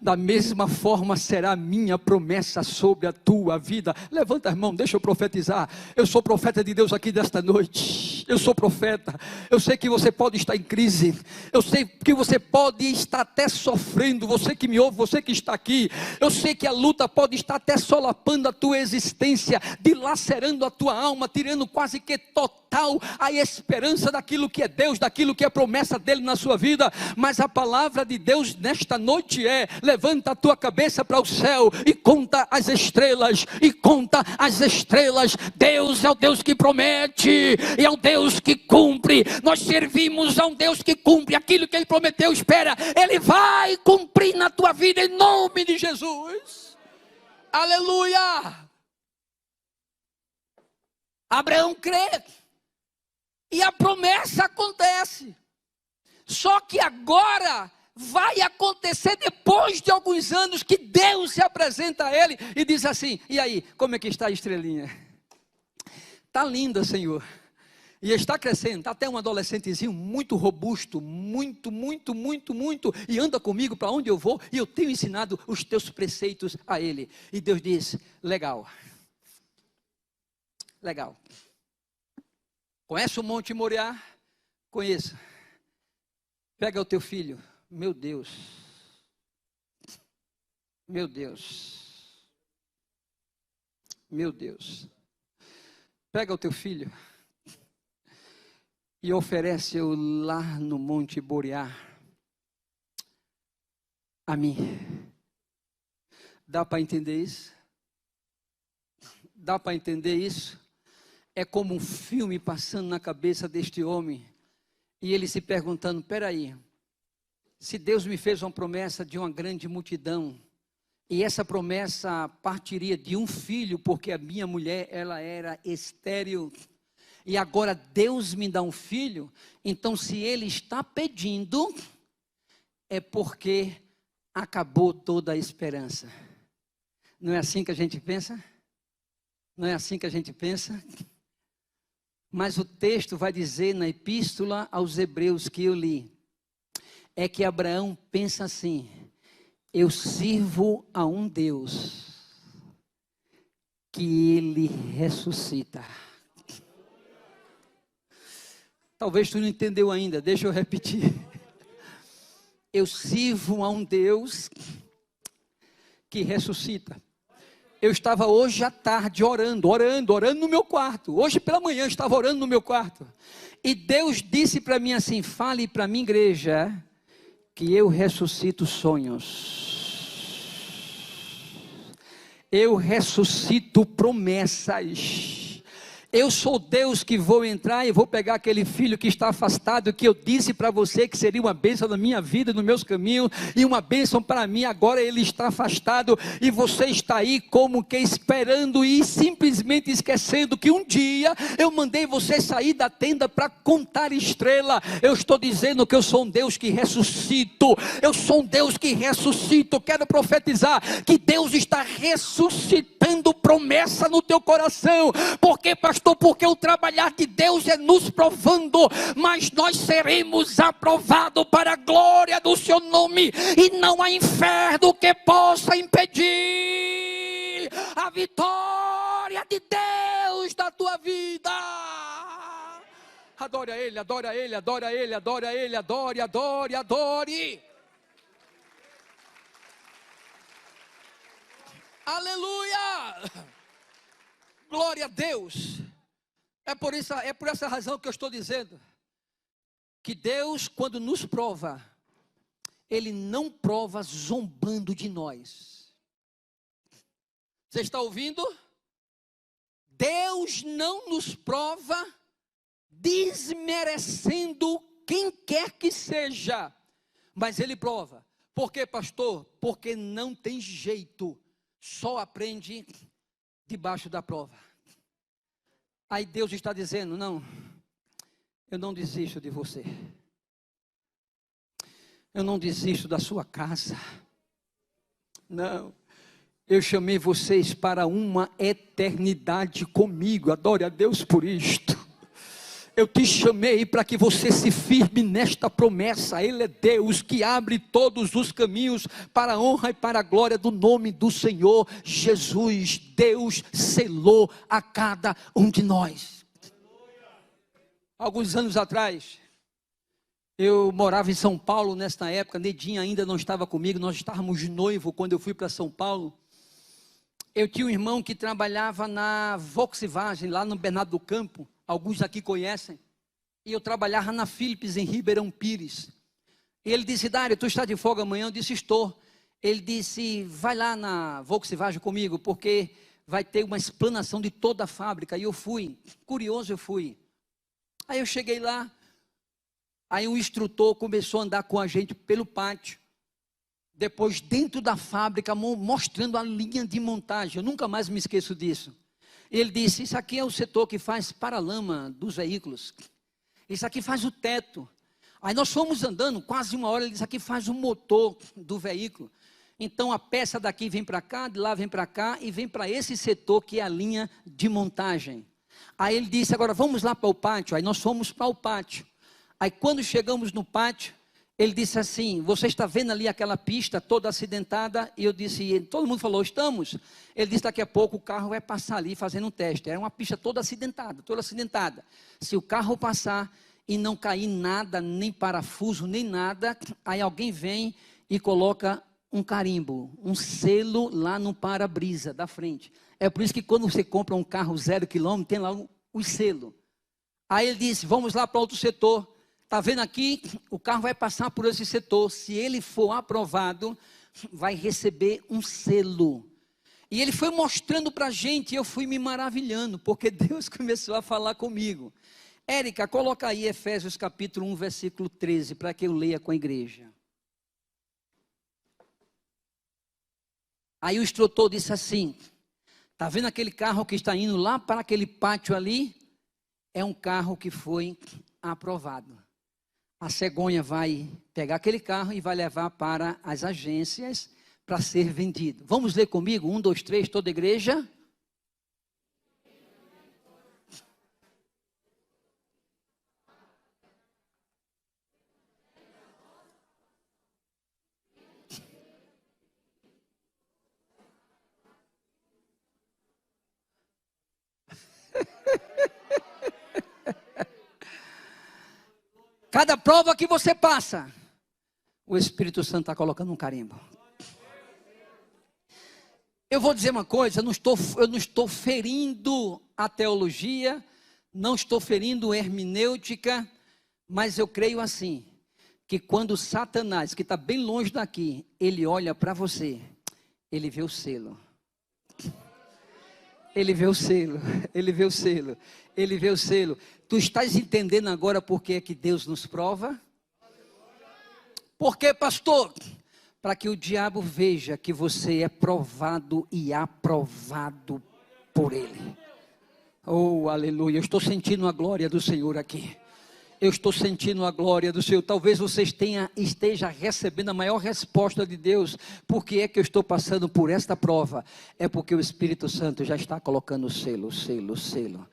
da mesma forma será a minha promessa sobre a tua vida. Levanta a mão, deixa eu profetizar. Eu sou profeta de Deus aqui desta noite. Eu sou profeta. Eu sei que você pode estar em crise. Eu sei que você pode estar até sofrendo. Você que me ouve, você que está aqui. Eu sei que a luta pode estar até solapando a tua existência, dilacerando a tua alma, tirando quase que total a esperança daquilo que é Deus, daquilo que é promessa dele na sua vida. Mas a palavra de Deus nesta noite é: levanta a tua cabeça para o céu e conta as estrelas, e conta as estrelas. Deus é o Deus que promete, e é o Deus que cumpre. Nós servimos a um Deus que cumpre aquilo que Ele prometeu. Espera, Ele vai cumprir na tua vida em nome de Jesus. Aleluia. Abraão crê, e a promessa acontece. Só que agora vai acontecer depois de alguns anos que Deus se apresenta a ele e diz assim: e aí, como é que está a estrelinha? Está linda, Senhor. E está crescendo, está até um adolescentezinho muito robusto, muito, e anda comigo para onde eu vou, e eu tenho ensinado os teus preceitos a ele. E Deus diz: legal. Conhece o Monte Moriá? Conheça. Pega o teu filho. Meu Deus. Pega o teu filho e oferece-o lá no Monte Moriá a mim. Dá para entender isso? Dá para entender isso? É como um filme passando na cabeça deste homem, e ele se perguntando: peraí, se Deus me fez uma promessa de uma grande multidão, e essa promessa partiria de um filho, porque a minha mulher, ela era estéril, e agora Deus me dá um filho, então se Ele está pedindo, é porque acabou toda a esperança. Não é assim que a gente pensa? Não é assim que a gente pensa? Mas o texto vai dizer na epístola aos Hebreus que eu li, é que Abraão pensa assim: eu sirvo a um Deus que Ele ressuscita. Talvez tu não entendeu ainda, deixa eu repetir. Eu sirvo a um Deus que ressuscita. Eu estava hoje à tarde orando no meu quarto. Hoje pela manhã eu estava orando no meu quarto. E Deus disse para mim assim: fale para a minha igreja que eu ressuscito sonhos. Eu ressuscito promessas. Eu sou Deus que vou entrar e vou pegar aquele filho que está afastado, que eu disse para você que seria uma bênção na minha vida, nos meus caminhos, e uma bênção para mim. Agora ele está afastado, e você está aí como que esperando e simplesmente esquecendo que um dia eu mandei você sair da tenda para contar estrela. Eu estou dizendo que eu sou um Deus que ressuscito. Eu sou um Deus que ressuscito. Quero profetizar que Deus está ressuscitando promessa no teu coração. Porque, pastor, porque o trabalhar de Deus é nos provando, mas nós seremos aprovados para a glória do seu nome, e não há inferno que possa impedir a vitória de Deus da tua vida. Adore a Ele, adore a Ele, adore a Ele, adore a Ele, adore, adore, adore. Aleluia! Glória a Deus. É por essa razão que eu estou dizendo que Deus, quando nos prova, Ele não prova zombando de nós. Você está ouvindo? Deus não nos prova desmerecendo quem quer que seja, mas Ele prova. Por quê, pastor? Porque não tem jeito, só aprende debaixo da prova. Aí Deus está dizendo: não, eu não desisto de você. Eu não desisto da sua casa. Não, eu chamei vocês para uma eternidade comigo. Adore a Deus por isto. Eu te chamei para que você se firme nesta promessa. Ele é Deus que abre todos os caminhos para a honra e para a glória do nome do Senhor Jesus. Deus selou a cada um de nós. Alguns anos atrás, eu morava em São Paulo nesta época. Nedinha ainda não estava comigo, nós estávamos noivos quando eu fui para São Paulo. Eu tinha um irmão que trabalhava na Volkswagen, lá no Bernardo do Campo. Alguns aqui conhecem. E eu trabalhava na Philips, em Ribeirão Pires. E ele disse: Dário, tu está de folga amanhã? Eu disse: estou. Ele disse: vai lá na Volkswagen comigo, porque vai ter uma explanação de toda a fábrica. E eu fui, curioso eu fui. Aí eu cheguei lá, aí o instrutor começou a andar com a gente pelo pátio. Depois dentro da fábrica, mostrando a linha de montagem. Eu nunca mais me esqueço disso. Ele disse: isso aqui é o setor que faz paralama dos veículos. Isso aqui faz o teto. Aí nós fomos andando quase uma hora. Ele disse: aqui faz o motor do veículo. Então a peça daqui vem para cá, de lá vem para cá e vem para esse setor que é a linha de montagem. Aí ele disse: agora vamos lá para o pátio. Aí nós fomos para o pátio. Aí quando chegamos no pátio, ele disse assim: você está vendo ali aquela pista toda acidentada? E eu disse: todo mundo falou, estamos. Ele disse: daqui a pouco o carro vai passar ali fazendo um teste. Era uma pista toda acidentada, toda acidentada. Se o carro passar e não cair nada, nem parafuso, nem nada, aí alguém vem e coloca um carimbo, um selo lá no para-brisa da frente. É por isso que quando você compra um carro 0 km, tem lá o selo. Aí ele disse: vamos lá para outro setor. Está vendo aqui? O carro vai passar por esse setor. Se ele for aprovado, vai receber um selo. E ele foi mostrando para a gente, e eu fui me maravilhando, porque Deus começou a falar comigo. Érica, coloca aí Efésios capítulo 1, versículo 13, para que eu leia com a igreja. Aí o instrutor disse assim: está vendo aquele carro que está indo lá para aquele pátio ali? É um carro que foi aprovado. A cegonha vai pegar aquele carro e vai levar para as agências para ser vendido. Vamos ler comigo? 1, 2, 3, toda a igreja. Cada prova que você passa, o Espírito Santo está colocando um carimbo. Eu vou dizer uma coisa: eu não estou ferindo a teologia, não estou ferindo hermenêutica, mas eu creio assim, que quando Satanás, que está bem longe daqui, ele olha para você, ele vê o selo. Ele vê o selo, ele vê o selo, ele vê o selo. Tu estás entendendo agora por que é que Deus nos prova? Por quê, pastor? Para que o diabo veja que você é provado e aprovado por ele. Oh, aleluia, eu estou sentindo a glória do Senhor aqui. Eu estou sentindo a glória do Senhor. Talvez você esteja recebendo a maior resposta de Deus. Por que é que eu estou passando por esta prova? É porque o Espírito Santo já está colocando o selo, selo, selo.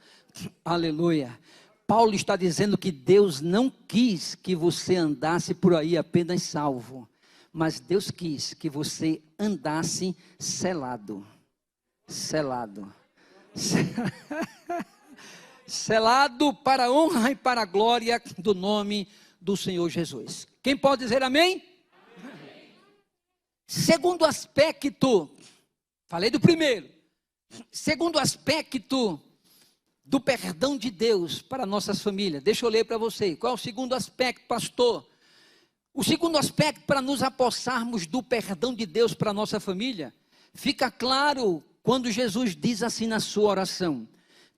Aleluia. Paulo está dizendo que Deus não quis que você andasse por aí apenas salvo, mas Deus quis que você andasse selado. Selado. Selado para a honra e para a glória do nome do Senhor Jesus. Quem pode dizer amém? Amém. Segundo aspecto, falei do primeiro. Segundo aspecto do perdão de Deus para nossas famílias. Deixa eu ler para você. Qual é o segundo aspecto, pastor? O segundo aspecto para nos apossarmos do perdão de Deus para a nossa família, fica claro quando Jesus diz assim na sua oração: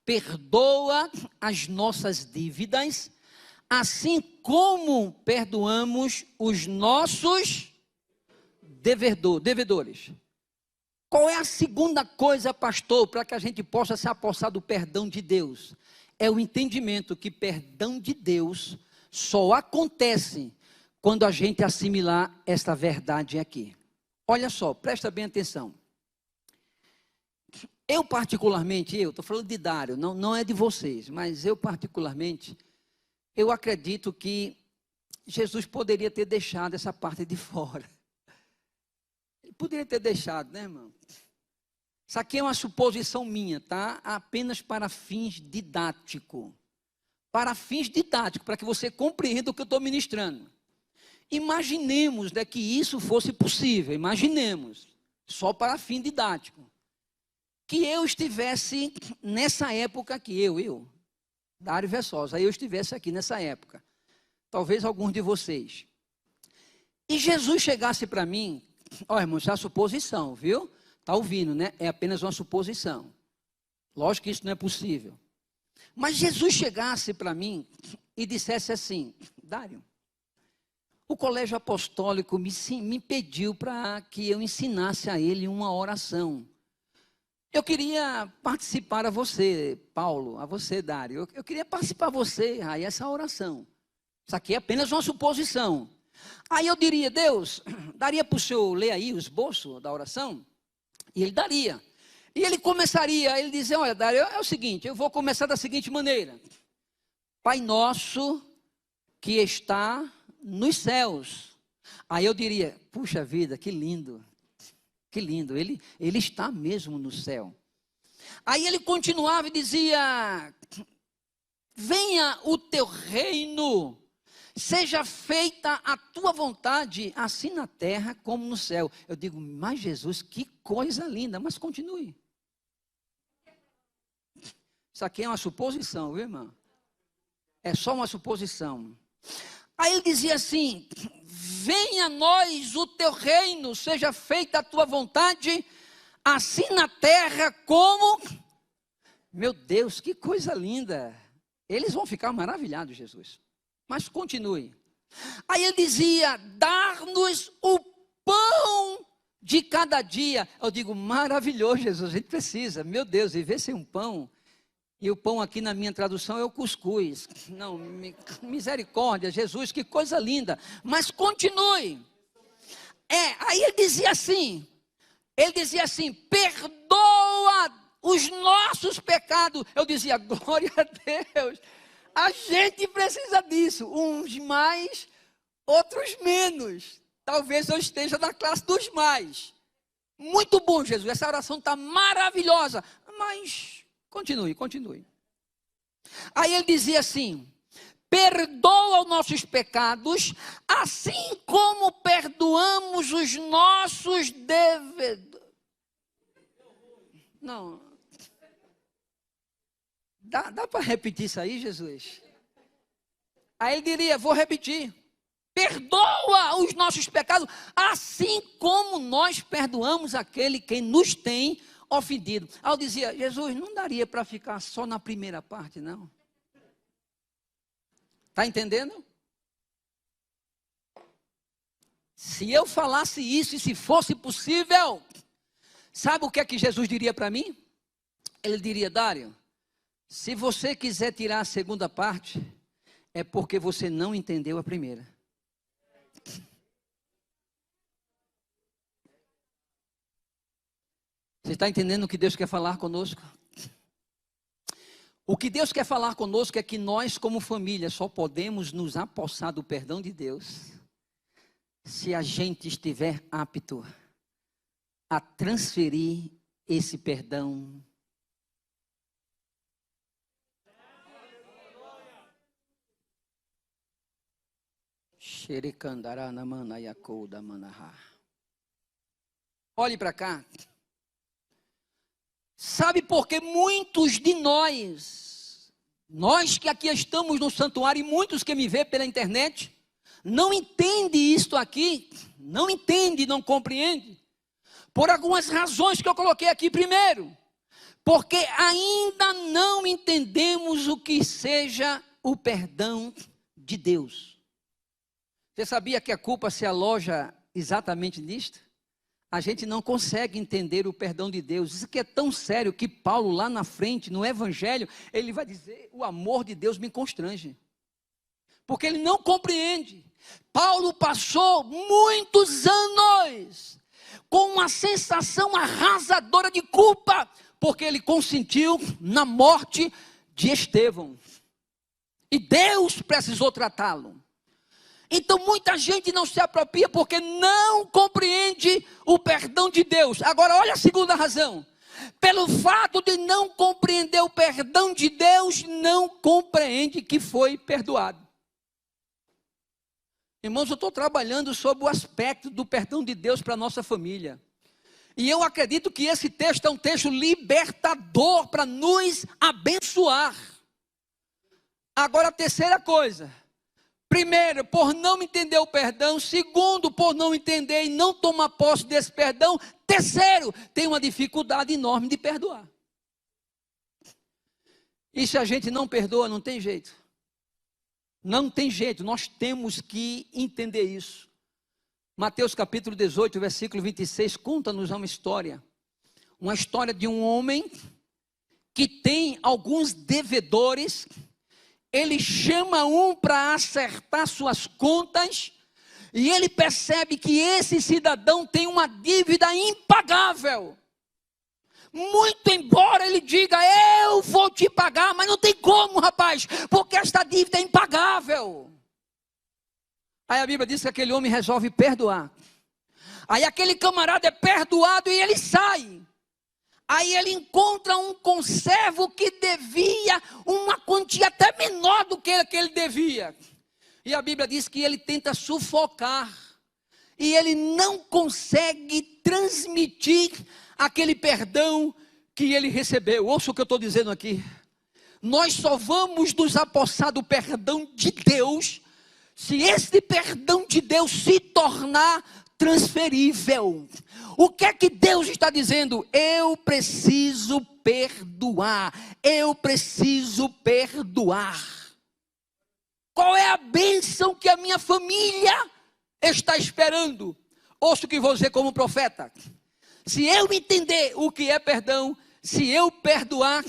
perdoa as nossas dívidas, assim como perdoamos os nossos devedores. Qual é a segunda coisa, pastor, para que a gente possa se apossar do perdão de Deus? É o entendimento que perdão de Deus só acontece quando a gente assimilar esta verdade aqui. Olha só, presta bem atenção. Eu particularmente, estou falando de Dário, não é de vocês, mas eu particularmente, eu acredito que Jesus poderia ter deixado essa parte de fora. Ele poderia ter deixado, né, irmão? Isso aqui é uma suposição minha, tá? Apenas para fins didáticos. Para fins didáticos, para que você compreenda o que eu estou ministrando. Imaginemos, né, que isso fosse possível. Imaginemos, só para fim didático. Que eu estivesse nessa época aqui, eu, Dário Versosa, eu estivesse aqui nessa época. Talvez alguns de vocês. E Jesus chegasse para mim, ó, irmão, isso é uma suposição, viu? Está ouvindo, né? É apenas uma suposição. Lógico que isso não é possível. Mas Jesus chegasse para mim e dissesse assim: Dário, o colégio apostólico me pediu para que eu ensinasse a ele uma oração. Eu queria participar a você, Paulo, a você, Dário. Eu queria participar a você a essa oração. Isso aqui é apenas uma suposição. Aí eu diria: Deus, daria para o senhor ler aí o esboço da oração? E ele daria. E ele começaria, ele dizia: olha, Dário, é o seguinte, eu vou começar da seguinte maneira. Pai nosso que está nos céus. Aí eu diria: puxa vida, que lindo. Que lindo, ele está mesmo no céu. Aí ele continuava e dizia: venha o teu reino, seja feita a tua vontade, assim na terra como no céu. Eu digo: mas Jesus, que coisa linda, mas continue. Isso aqui é uma suposição, viu, irmão? É só uma suposição. Aí ele dizia assim: venha a nós o teu reino, seja feita a tua vontade, assim na terra como... Meu Deus, que coisa linda. Eles vão ficar maravilhados, Jesus. Mas continue. Aí ele dizia: dar-nos o pão de cada dia. Eu digo: maravilhoso, Jesus, a gente precisa. Meu Deus, viver sem um pão. E o pão aqui na minha tradução é o cuscuz. Não, misericórdia, Jesus, que coisa linda. Mas continue. Aí ele dizia assim, perdoa os nossos pecados. Eu dizia: glória a Deus. A gente precisa disso. Uns mais, outros menos. Talvez eu esteja na classe dos mais. Muito bom, Jesus. Essa oração está maravilhosa. Mas... Continue. Aí ele dizia assim: perdoa os nossos pecados, assim como perdoamos os nossos devedores. Não. Dá para repetir isso aí, Jesus? Aí ele diria: vou repetir. Perdoa os nossos pecados, assim como nós perdoamos aquele que nos tem ofendido. Aí eu dizia: Jesus, não daria para ficar só na primeira parte, não? Está entendendo? Se eu falasse isso e se fosse possível, sabe o que é que Jesus diria para mim? Ele diria: Dário, se você quiser tirar a segunda parte, é porque você não entendeu a primeira. Você está entendendo o que Deus quer falar conosco? O que Deus quer falar conosco é que nós, como família, só podemos nos apossar do perdão de Deus se a gente estiver apto a transferir esse perdão. Olhe para cá. Sabe por que muitos de nós que aqui estamos no santuário e muitos que me vê pela internet, não entendem isto aqui, não entende, não compreende? Por algumas razões que eu coloquei aqui. Primeiro, porque ainda não entendemos o que seja o perdão de Deus. Você sabia que a culpa se aloja exatamente nisto? A gente não consegue entender o perdão de Deus. Isso aqui é tão sério que Paulo, lá na frente, no Evangelho, ele vai dizer: o amor de Deus me constrange. Porque ele não compreende. Paulo passou muitos anos com uma sensação arrasadora de culpa, porque ele consentiu na morte de Estevão. E Deus precisou tratá-lo. Então muita gente não se apropria porque não compreende o perdão de Deus. Agora olha a segunda razão. Pelo fato de não compreender o perdão de Deus, não compreende que foi perdoado. Irmãos, eu estou trabalhando sobre o aspecto do perdão de Deus para a nossa família. E eu acredito que esse texto é um texto libertador para nos abençoar. Agora a terceira coisa. Primeiro, por não entender o perdão. Segundo, por não entender e não tomar posse desse perdão. Terceiro, tem uma dificuldade enorme de perdoar. E se a gente não perdoa, não tem jeito. Não tem jeito, nós temos que entender isso. Mateus capítulo 18, versículo 26, conta-nos uma história de um homem que tem alguns devedores. Ele chama um para acertar suas contas, e ele percebe que esse cidadão tem uma dívida impagável. Muito embora ele diga, eu vou te pagar, mas não tem como, rapaz, porque esta dívida é impagável. Aí a Bíblia diz que aquele homem resolve perdoar. Aí aquele camarada é perdoado e ele sai. Aí ele encontra um conservo que devia uma quantia até menor do que ele devia. E a Bíblia diz que ele tenta sufocar. E ele não consegue transmitir aquele perdão que ele recebeu. Ouça o que eu estou dizendo aqui. Nós só vamos nos apossar do perdão de Deus se esse perdão de Deus se tornar transferível. O que é que Deus está dizendo? Eu preciso perdoar. Eu preciso perdoar. Qual é a bênção que a minha família está esperando? Ouça o que vou dizer como profeta. Se eu entender o que é perdão, se eu perdoar,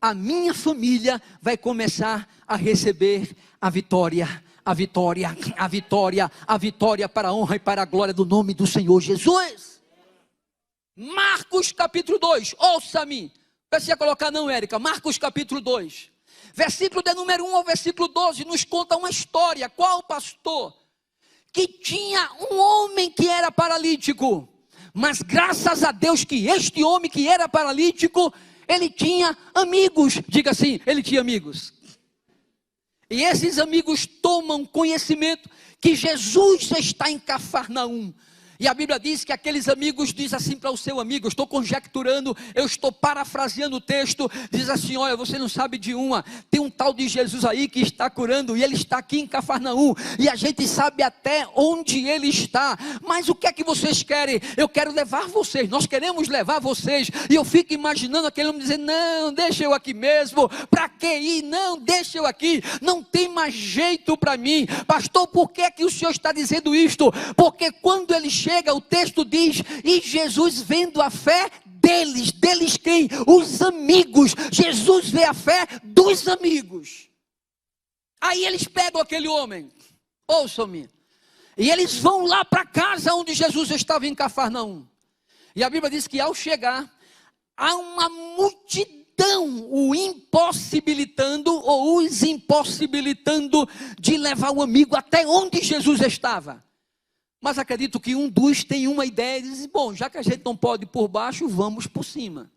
a minha família vai começar a receber a vitória. A vitória, a vitória, a vitória para a honra e para a glória do nome do Senhor Jesus. Marcos capítulo 2, ouça-me. Precisa colocar não, Érica. Marcos capítulo 2, versículo de número 1 ao versículo 12, nos conta uma história. Qual pastor que tinha um homem que era paralítico, mas graças a Deus que este homem que era paralítico, ele tinha amigos. Diga assim, ele tinha amigos. E esses amigos tomam conhecimento que Jesus está em Cafarnaum. E a Bíblia diz que aqueles amigos dizem assim para o seu amigo, eu estou conjecturando, eu estou parafraseando o texto, diz assim, olha, você não sabe de uma, tem um tal de Jesus aí que está curando, e ele está aqui em Cafarnaum, e a gente sabe até onde ele está, mas o que é que vocês querem? Eu quero levar vocês, nós queremos levar vocês, e eu fico imaginando aquele homem dizer, não, deixa eu aqui mesmo, para que ir? Não, deixa eu aqui, não tem mais jeito para mim. Pastor, por que é que o senhor está dizendo isto? Porque quando ele chega, o texto diz, e Jesus vendo a fé deles quem? Os amigos. Jesus vê a fé dos amigos. Aí eles pegam aquele homem, ouçam-me, e eles vão lá para a casa onde Jesus estava em Cafarnaum. E a Bíblia diz que ao chegar, há uma multidão o impossibilitando, ou os impossibilitando de levar o amigo até onde Jesus estava. Mas acredito que um dos tem uma ideia e diz, bom, já que a gente não pode ir por baixo, vamos por cima.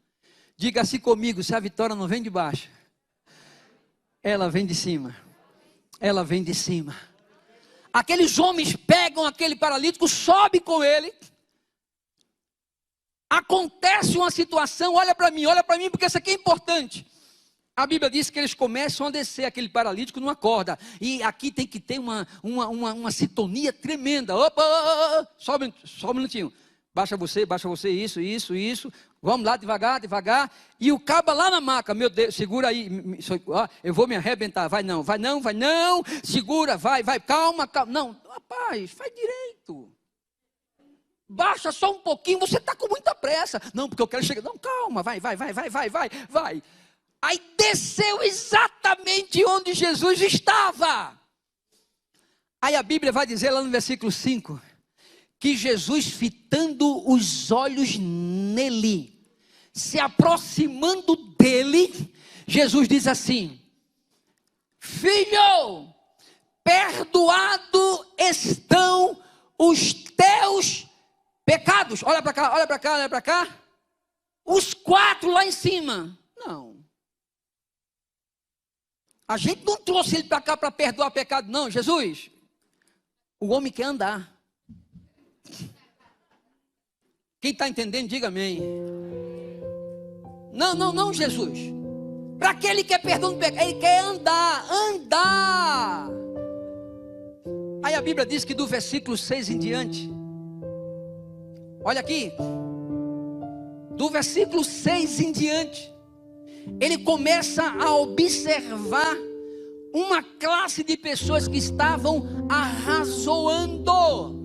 Diga assim comigo, se a vitória não vem de baixo, ela vem de cima. Ela vem de cima. Aqueles homens pegam aquele paralítico, sobem com ele. Acontece uma situação, olha para mim, porque isso aqui é importante. A Bíblia diz que eles começam a descer aquele paralítico numa corda. E aqui tem que ter uma sintonia tremenda. Opa, sobe um minutinho. Baixa você, isso. Vamos lá, devagar. E o caba lá na maca, meu Deus, segura aí. Eu vou me arrebentar. Vai não. Segura, vai, calma. Não, rapaz, faz direito. Baixa só um pouquinho, você está com muita pressa. Não, porque eu quero chegar. Não, calma, vai. Aí desceu exatamente onde Jesus estava. Aí a Bíblia vai dizer lá no versículo 5, que Jesus fitando os olhos nele, se aproximando dele, Jesus diz assim, filho, perdoado estão os teus pecados. Olha para cá, olha para cá, olha para cá. Os 4 lá em cima. Não. A gente não trouxe ele para cá para perdoar pecado, não, Jesus. O homem quer andar. Quem está entendendo, diga amém. Não, Jesus. Para que ele quer perdão do pecado? Ele quer andar. Aí a Bíblia diz que do versículo 6 em diante, olha aqui, do versículo 6 em diante, ele começa a observar uma classe de pessoas que estavam arrazoando.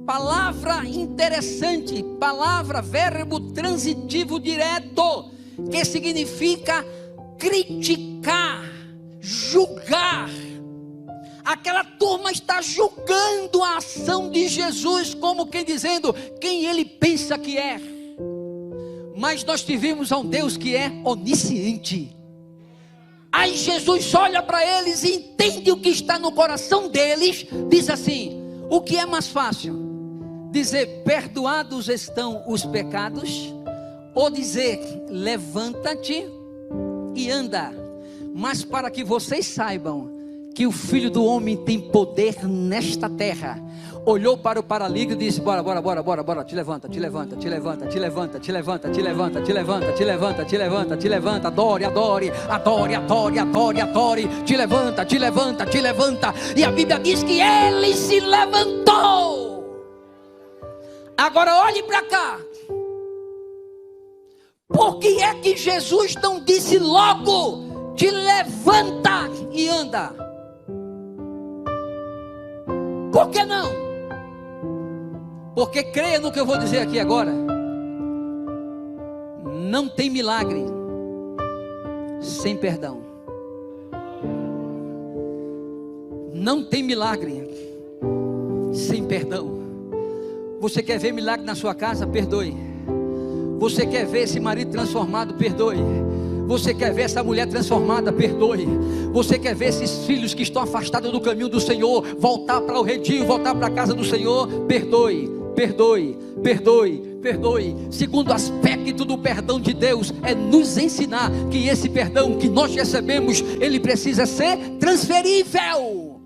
Palavra interessante, palavra, verbo transitivo direto, que significa criticar, julgar. Aquela turma está julgando a ação de Jesus, como quem dizendo quem ele pensa que é. Mas nós tivemos a um Deus que é onisciente. Aí Jesus olha para eles e entende o que está no coração deles. Diz assim: o que é mais fácil? Dizer perdoados estão os pecados, ou dizer levanta-te e anda? Mas para que vocês saibam que o Filho do Homem tem poder nesta terra, olhou para o paralítico e disse: bora, te levanta, adore, te levanta, e a Bíblia diz que ele se levantou. Agora olhe para cá, por que é que Jesus não disse logo: te levanta e anda? Por que não? Porque creia no que eu vou dizer aqui agora. Não tem milagre sem perdão. Não tem milagre sem perdão. Você quer ver milagre na sua casa? Perdoe. Você quer ver esse marido transformado? Perdoe. Você quer ver essa mulher transformada? Perdoe. Você quer ver esses filhos que estão afastados do caminho do Senhor voltar para o redil, voltar para a casa do Senhor? Perdoe, perdoe, perdoe, perdoe. Segundo aspecto do perdão de Deus é nos ensinar que esse perdão que nós recebemos, ele precisa ser transferível.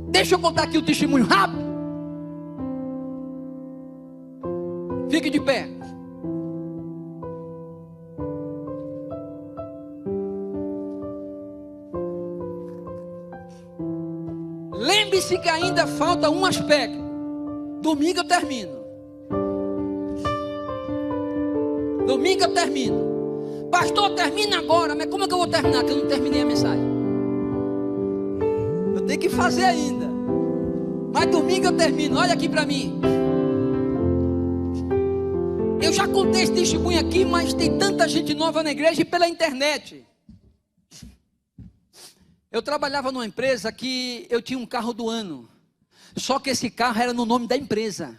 Deixa eu contar aqui o testemunho rápido. Fique de pé. Lembre-se que ainda falta um aspecto. Domingo eu termino. Pastor, termina agora. Mas como é que eu vou terminar? Que eu não terminei a mensagem. Eu tenho que fazer ainda. Mas domingo eu termino. Olha aqui para mim. Eu já contei esse testemunho aqui, mas tem tanta gente nova na igreja e pela internet. Eu trabalhava numa empresa que eu tinha um carro do ano. Só que esse carro era no nome da empresa.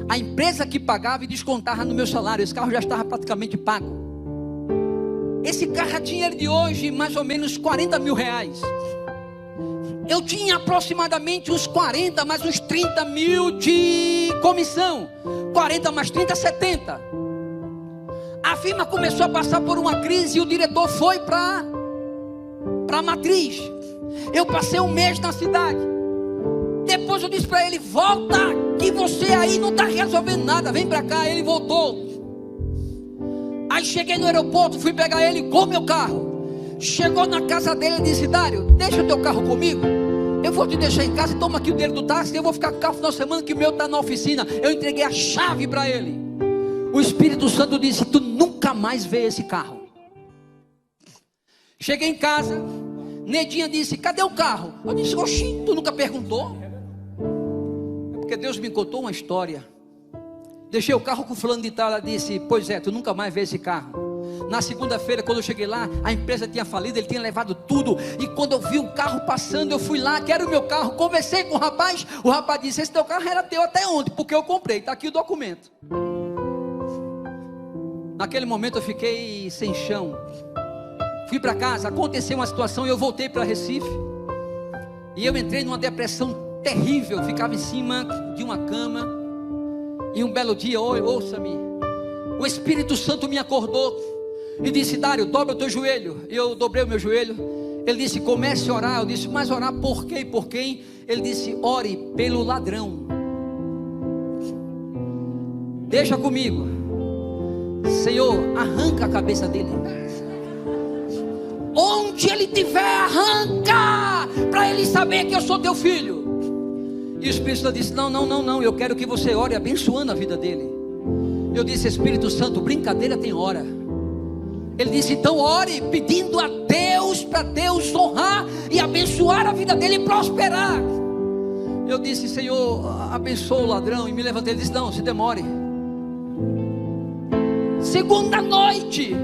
A empresa que pagava e descontava no meu salário. Esse carro já estava praticamente pago. Esse carro é dinheiro de hoje, mais ou menos 40 mil reais. Eu tinha aproximadamente uns 40, mais uns 30 mil de comissão. 40 mais 30, 70. A firma começou a passar por uma crise e o diretor foi para a matriz. Eu passei um mês na cidade. Depois eu disse para ele: volta, que você aí não está resolvendo nada, vem para cá. Ele voltou. Aí cheguei no aeroporto, fui pegar ele com meu carro. Chegou na casa dele e disse: Dário, deixa o teu carro comigo, eu vou te deixar em casa, toma aqui o dinheiro do táxi, eu vou ficar com o carro no final de semana, que o meu está na oficina. Eu entreguei a chave para ele. O Espírito Santo disse: tu nunca mais vê esse carro. Cheguei em casa, Nedinha disse: cadê o carro? Eu disse: oxi, tu nunca perguntou? É porque Deus me contou uma história. Deixei o carro com fulano de tal. Ela disse: pois é, tu nunca mais vê esse carro. Na segunda-feira, quando eu cheguei lá, a empresa tinha falido, ele tinha levado tudo. E quando eu vi o carro passando, eu fui lá, quero o meu carro. Conversei com o rapaz disse: esse teu carro era teu até ontem, porque eu comprei, está aqui o documento. Naquele momento eu fiquei sem chão. fui para casa, aconteceu uma situação e eu voltei para Recife. E eu entrei numa depressão terrível, ficava em cima de uma cama. E um belo dia, ouça-me, o Espírito Santo me acordou e disse: Dário, dobra o teu joelho. Eu dobrei o meu joelho. Ele disse: comece a orar. Eu disse: mas orar por quê e por quem? Ele disse: ore pelo ladrão. Deixa comigo. Senhor, arranca a cabeça dele. Onde ele estiver, arranca, para ele saber que eu sou teu filho. E o Espírito Santo disse: não, eu quero que você ore abençoando a vida dele. Eu disse: Espírito Santo, brincadeira tem hora. Ele disse: então ore pedindo a Deus, para Deus honrar e abençoar a vida dele e prosperar. Eu disse: Senhor, abençoa o ladrão. E me levantei. Ele disse: não, se demore. Segunda noite,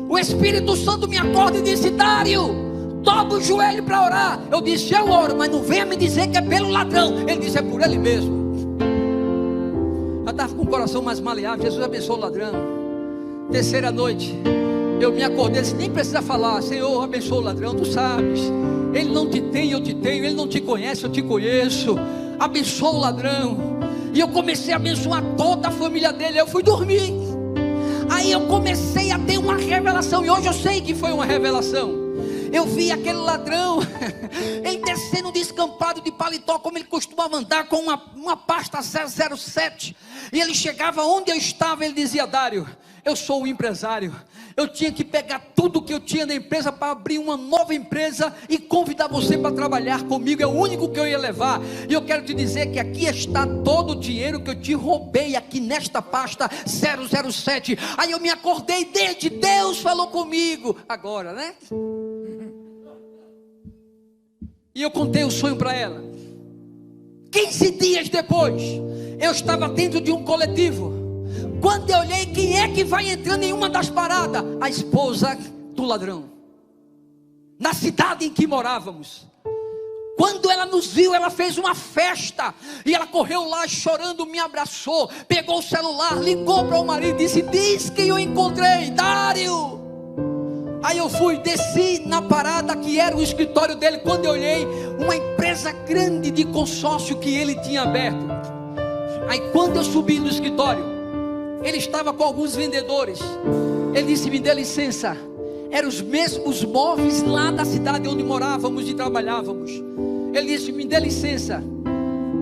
o Espírito Santo me acorda e disse: Dário, dobra o joelho para orar. Eu disse: eu oro, mas não venha me dizer que é pelo ladrão. Ele disse: é por ele mesmo. Eu estava com o coração mais maleável. Jesus abençoa o ladrão. Terceira noite, eu me acordei, disse: nem precisa falar. Senhor, abençoa o ladrão, tu sabes, ele não te tem, eu te tenho. Ele não te conhece, eu te conheço. Abençoa o ladrão. E eu comecei a abençoar toda a família dele. Eu fui dormir. Aí eu comecei a ter uma revelação. E hoje eu sei que foi uma revelação. Eu vi aquele ladrão, ele descendo descampado de paletó, como ele costumava andar, com uma pasta 007. E ele chegava onde eu estava, ele dizia: Dário, eu sou um empresário. Eu tinha que pegar tudo que eu tinha na empresa para abrir uma nova empresa e convidar você para trabalhar comigo. É o único que eu ia levar. E eu quero te dizer que aqui está todo o dinheiro que eu te roubei aqui nesta pasta 007. Aí eu me acordei, desde Deus falou comigo. Agora, né? E eu contei o sonho para ela. 15 dias depois, eu estava dentro de um coletivo. Quando eu olhei, quem é que vai entrando em uma das paradas? A esposa do ladrão, na cidade em que morávamos. Quando ela nos viu, ela fez uma festa. E ela correu lá chorando, me abraçou, pegou o celular, ligou para o marido e disse: diz que eu encontrei, Dário. Aí eu fui, desci na parada que era o escritório dele. Quando eu olhei, uma empresa grande de consórcio que ele tinha aberto. Aí quando eu subi no escritório, ele estava com alguns vendedores. Ele disse: me dê licença. Eram os mesmos móveis lá da cidade onde morávamos e trabalhávamos. Ele disse: me dê licença.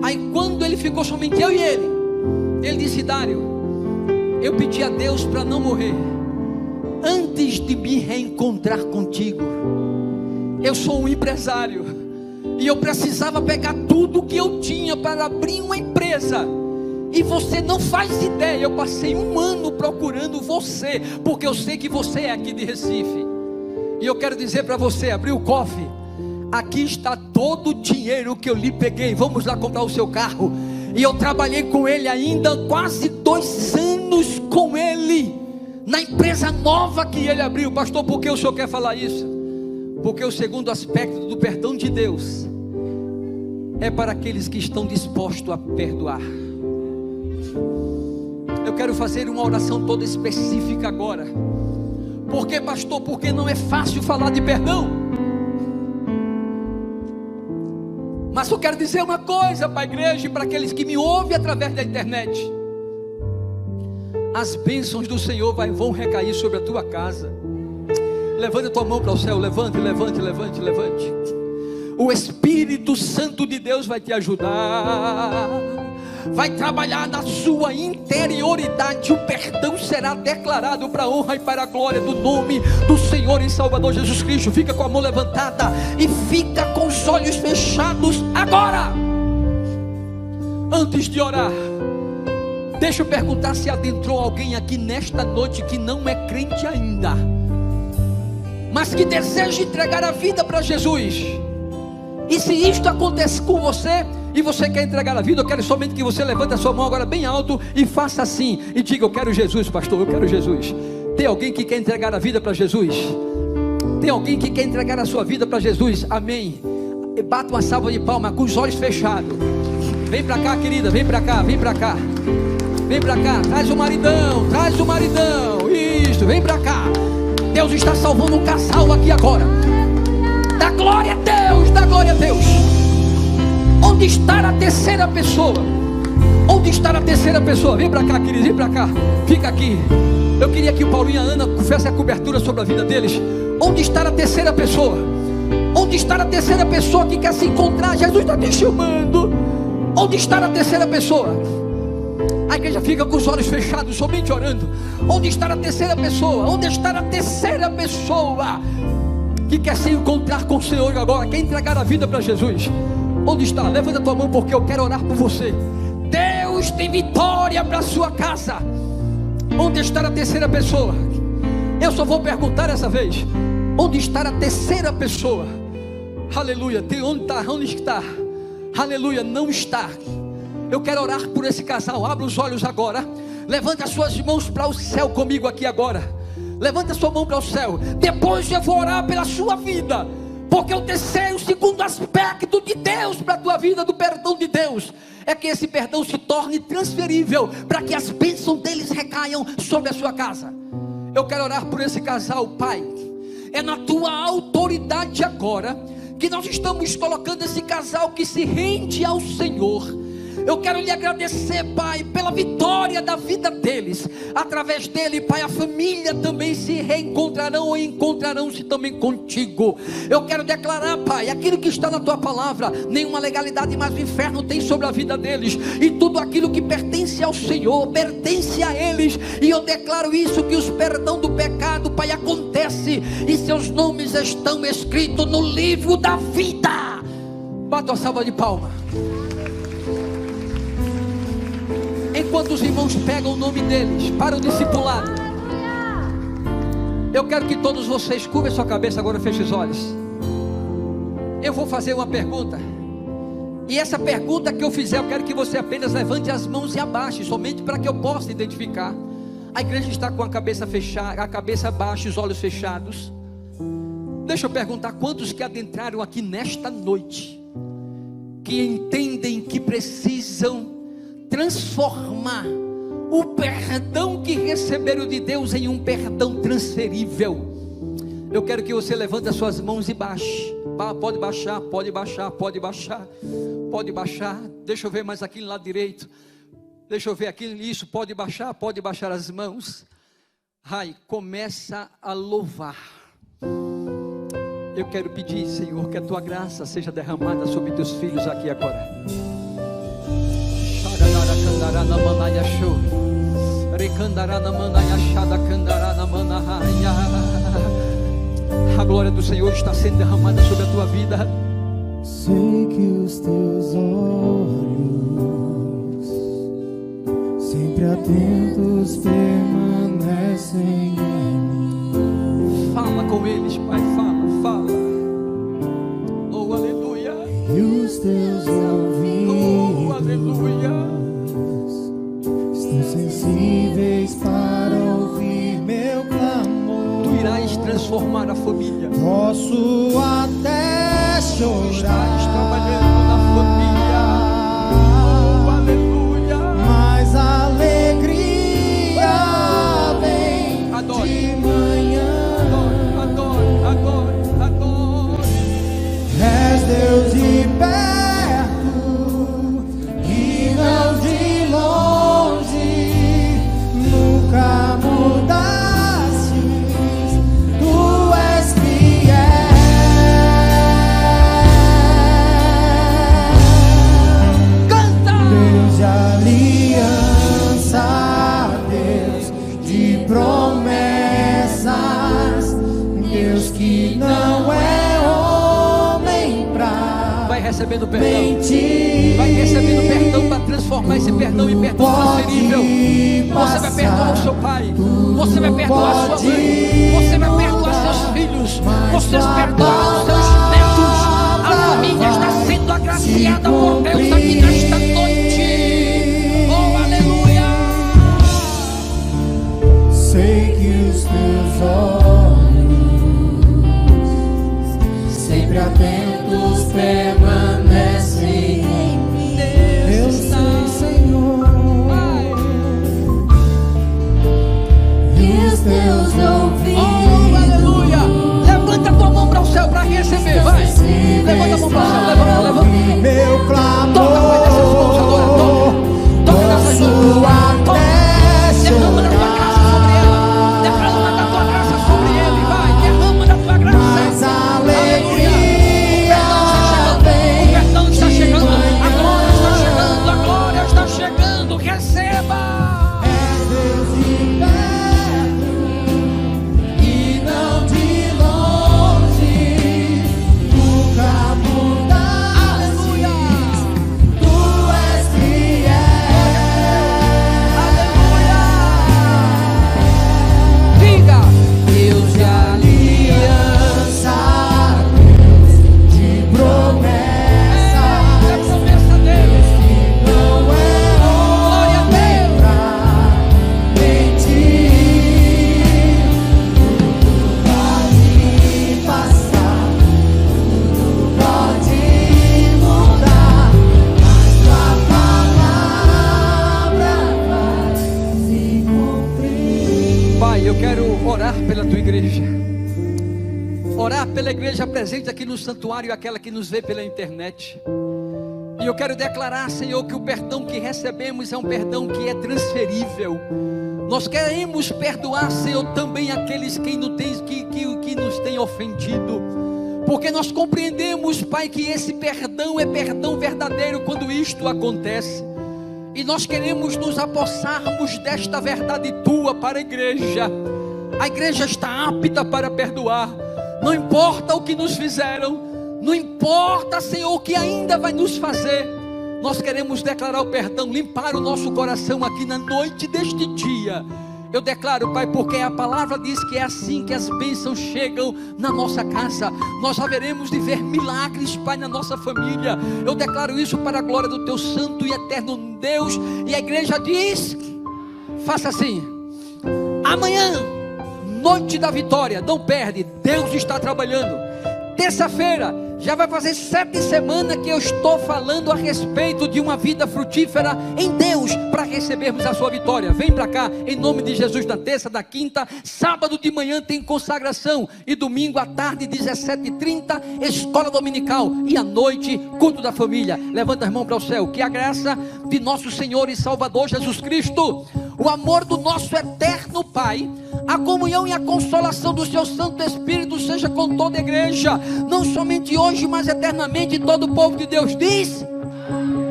Aí quando ele ficou somente eu e ele disse: Dário, eu pedi a Deus para não morrer antes de me reencontrar contigo. Eu sou um empresário e eu precisava pegar tudo que eu tinha para abrir uma empresa. E você não faz ideia, eu passei 1 ano procurando você, porque eu sei que você é aqui de Recife. E eu quero dizer para você: abriu o cofre, aqui está todo o dinheiro que eu lhe peguei. Vamos lá comprar o seu carro. E eu trabalhei com ele ainda quase 2 anos com ele, na empresa nova que ele abriu. Pastor, por que o senhor quer falar isso? Porque o segundo aspecto do perdão de Deus é para aqueles que estão dispostos a perdoar. Eu quero fazer uma oração toda específica agora. Por que, pastor? Porque não é fácil falar de perdão. Mas eu quero dizer uma coisa para a igreja e para aqueles que me ouvem através da internet: as bênçãos do Senhor vão recair sobre a tua casa. Levante a tua mão para o céu. Levante. O Espírito Santo de Deus vai te ajudar, vai trabalhar na sua interioridade. O perdão será declarado para a honra e para a glória do nome do Senhor e Salvador Jesus Cristo. Fica com a mão levantada e fica com os olhos fechados agora. Antes de orar, deixa eu perguntar se adentrou alguém aqui nesta noite que não é crente ainda, mas que deseja entregar a vida para Jesus. E se isto acontece com você e você quer entregar a vida, eu quero somente que você levante a sua mão agora bem alto e faça assim e diga: eu quero Jesus, pastor, eu quero Jesus. Tem alguém que quer entregar a vida para Jesus? Tem alguém que quer entregar a sua vida para Jesus? Amém. Bata uma salva de palmas com os olhos fechados. Vem para cá, querida, vem para cá. Vem para cá, traz o maridão, Isso, vem para cá. Deus está salvando um casal aqui agora. Dá glória a Deus, dá glória a Deus. Onde está a terceira pessoa? Onde está a terceira pessoa? Vem para cá, querido, vem para cá. Fica aqui. Eu queria que o Paulinho e a Ana fizessem a cobertura sobre a vida deles. Onde está a terceira pessoa? Onde está a terceira pessoa que quer se encontrar? Jesus está te chamando. Onde está a terceira pessoa? A igreja fica com os olhos fechados, somente orando. Onde está a terceira pessoa? Onde está a terceira pessoa que quer se encontrar com o Senhor agora, quer entregar a vida para Jesus? Onde está? Levanta a tua mão, porque eu quero orar por você. Deus tem vitória para a sua casa. Onde está a terceira pessoa? Eu só vou perguntar essa vez: onde está a terceira pessoa? Aleluia. Tem onde está? Onde está? Aleluia. Não está. Eu quero orar por esse casal. Abra os olhos agora. Levanta as suas mãos para o céu comigo aqui agora. Levanta a sua mão para o céu. Depois eu vou orar pela sua vida, porque o terceiro, o segundo aspecto de Deus para a tua vida, do perdão de Deus, é que esse perdão se torne transferível, para que as bênçãos deles recaiam sobre a sua casa. Eu quero orar por esse casal, Pai. É na tua autoridade agora que nós estamos colocando esse casal que se rende ao Senhor. Eu quero lhe agradecer, Pai, pela vitória da vida deles. Através dele, Pai, a família também se reencontrarão ou encontrarão-se também contigo. Eu quero declarar, Pai, aquilo que está na tua palavra: nenhuma legalidade mais o inferno tem sobre a vida deles, e tudo aquilo que pertence ao Senhor pertence a eles. E eu declaro isso, que os perdão do pecado, Pai, acontece, e seus nomes estão escritos no livro da vida. Bata a salva de palma. Enquanto os irmãos pegam o nome deles para o discipulado, eu quero que todos vocês curvem sua cabeça agora, fechem os olhos. Eu vou fazer uma pergunta, e essa pergunta que eu fizer, eu quero que você apenas levante as mãos e abaixe, somente para que eu possa identificar. A igreja está com a cabeça fechada, a cabeça baixa, os olhos fechados. Deixa eu perguntar: quantos que adentraram aqui nesta noite, que entendem que precisam transformar o perdão que receberam de Deus em um perdão transferível? Eu quero que você levante as suas mãos e baixe. Pode baixar, pode baixar, pode baixar, pode baixar. Deixa eu ver mais aqui no lado direito. Deixa eu ver aqui, isso, pode baixar as mãos. Ai, começa a louvar. Eu quero pedir, Senhor, que a tua graça seja derramada sobre teus filhos aqui agora. A glória do Senhor está sendo derramada sobre a tua vida. Sei que os teus olhos, sempre atentos, permanecem em mim. Fala com eles, Pai, fala. Oh, aleluia. E os teus ouvidos, oh, aleluia, estão sensíveis para ouvir meu clamor. Tu irás transformar a família. Posso até chorar, estás trabalhando na família. Oh, aleluia. mas a alegria vem Adore. de manhã. Adore. És Deus de perto e não de longe, nunca mudastes, tu és fiel. Canta! Deus de aliança, Deus de promessas, Deus que não é Vai recebendo perdão. mentir. Vai recebendo perdão para transformar esse perdão em perdão transferível. Você vai perdoar o seu pai, você vai perdoar a sua mãe, você vai perdoar seus filhos, vocês perdoam os seus netos. A família está sendo agraciada por Deus aqui nesta noite. Oh, aleluia. Sei que os teus olhos, sempre atentos, permanecem em mim. Eu sei, Senhor. E os teus ouvidos, levanta a mão para o céu, levanta. meu clamor. Toca, Pai, nessas mãos agora, toca nessas mãos. Derrama da tua graça sobre ela, derrama da tua graça sobre ele, vai, derrama da tua graça. Mas a alegria O perdão está chegando, a glória está chegando, a glória está chegando, receba. é Deus de perto e não de longe, nunca mudaste. Aleluia. Tu és fiel. Diga, Deus de aliança, Deus de promessa, é a promessa dele. não é Glória a Deus. mentir. Tudo pode passar, tudo pode mudar, mas tua palavra vai se cumprir. Pai, eu quero orar pela tua igreja, orar pela igreja presente aqui no santuário e aquela que nos vê pela internet. E eu quero declarar, Senhor, que o perdão que recebemos é um perdão que é transferível. Nós queremos perdoar, Senhor, também aqueles que nos têm ofendido, porque nós compreendemos, Pai, que esse perdão é perdão verdadeiro quando isto acontece. E nós queremos nos apossarmos desta verdade tua para a igreja. A igreja está apta para perdoar, não importa o que nos fizeram, não importa, Senhor, o que ainda vai nos fazer. Nós queremos declarar o perdão, limpar o nosso coração aqui na noite deste dia. Eu declaro, Pai, porque a palavra diz que é assim que as bênçãos chegam na nossa casa. Nós haveremos de ver milagres, Pai, na nossa família. Eu declaro isso para a glória do teu santo e eterno Deus. E a igreja diz, faça assim: amanhã, noite da vitória, não perde, Deus está trabalhando. Terça-feira, já vai fazer 7 semanas que eu estou falando a respeito de uma vida frutífera em Deus, para recebermos a sua vitória. Vem para cá, em nome de Jesus, na terça, na quinta. Sábado de manhã tem consagração, e domingo à tarde, 17h30, escola dominical, e à noite, culto da família. Levanta as mãos para o céu. Que a graça de nosso Senhor e Salvador Jesus Cristo, o amor do nosso eterno Pai, a comunhão e a consolação do seu Santo Espírito seja com toda a igreja, não somente hoje, mas eternamente. Todo o povo de Deus diz: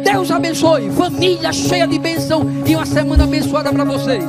Deus abençoe, família cheia de bênção, e uma semana abençoada para vocês.